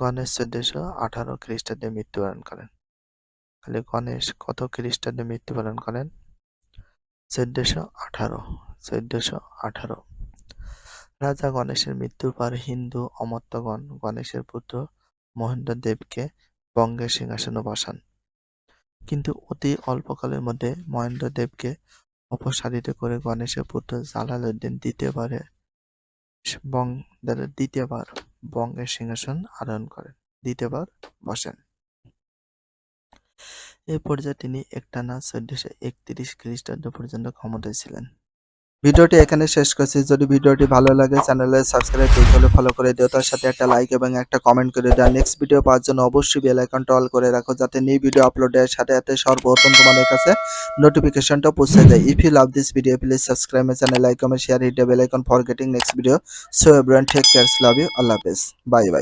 গণেশ 1418 খ্রিস্টাব্দে মৃত্যুবরণ করেন। তাহলে গণেশ কত খ্রিস্টাব্দে মৃত্যুবরণ করেন? 1418। রাজা গণেশের মৃত্যুর পর হিন্দু অমাত্যগণ গণেশের পুত্র মহেন্দ্রদেবকে বঙ্গের সিংহাসনে বসান। কিন্তু অতি অল্পকালের মধ্যে মহেন্দ্রদেবকে অপসারিত করে গণেশের পুত্র জালালউদ্দিন দ্বিতীয়বার বঙ্গের সিংহাসন আরোহণ করেন, দ্বিতীয়বার বসেন। এই পর্যায়ে তিনি একটানা 1431 খ্রিস্টাব্দ পর্যন্ত ক্ষমতায় ছিলেন। ভিডিওটি এখানে শেষ করছি। যদি ভিডিওটি ভালো লাগে চ্যানেলে সাবস্ক্রাইব করলে ফলো করে দিও, তার সাথে একটা লাইক এবং একটা কমেন্ট করে দাও। নেক্সট ভিডিও পাওয়ার জন্য অবশ্যই বেল আইকনটা অল করে রাখো, যাতে নিউ ভিডিও আপলোডের সাথে সাথে সর্বপ্রথম তোমাদের কাছে নোটিফিকেশনটা পৌঁছে যায়। If you love this video please subscribe my channel, like comment share, hit the bell icon for getting next video. So everyone take care, love you, আল্লাহ হাফেজ, বাই বাই।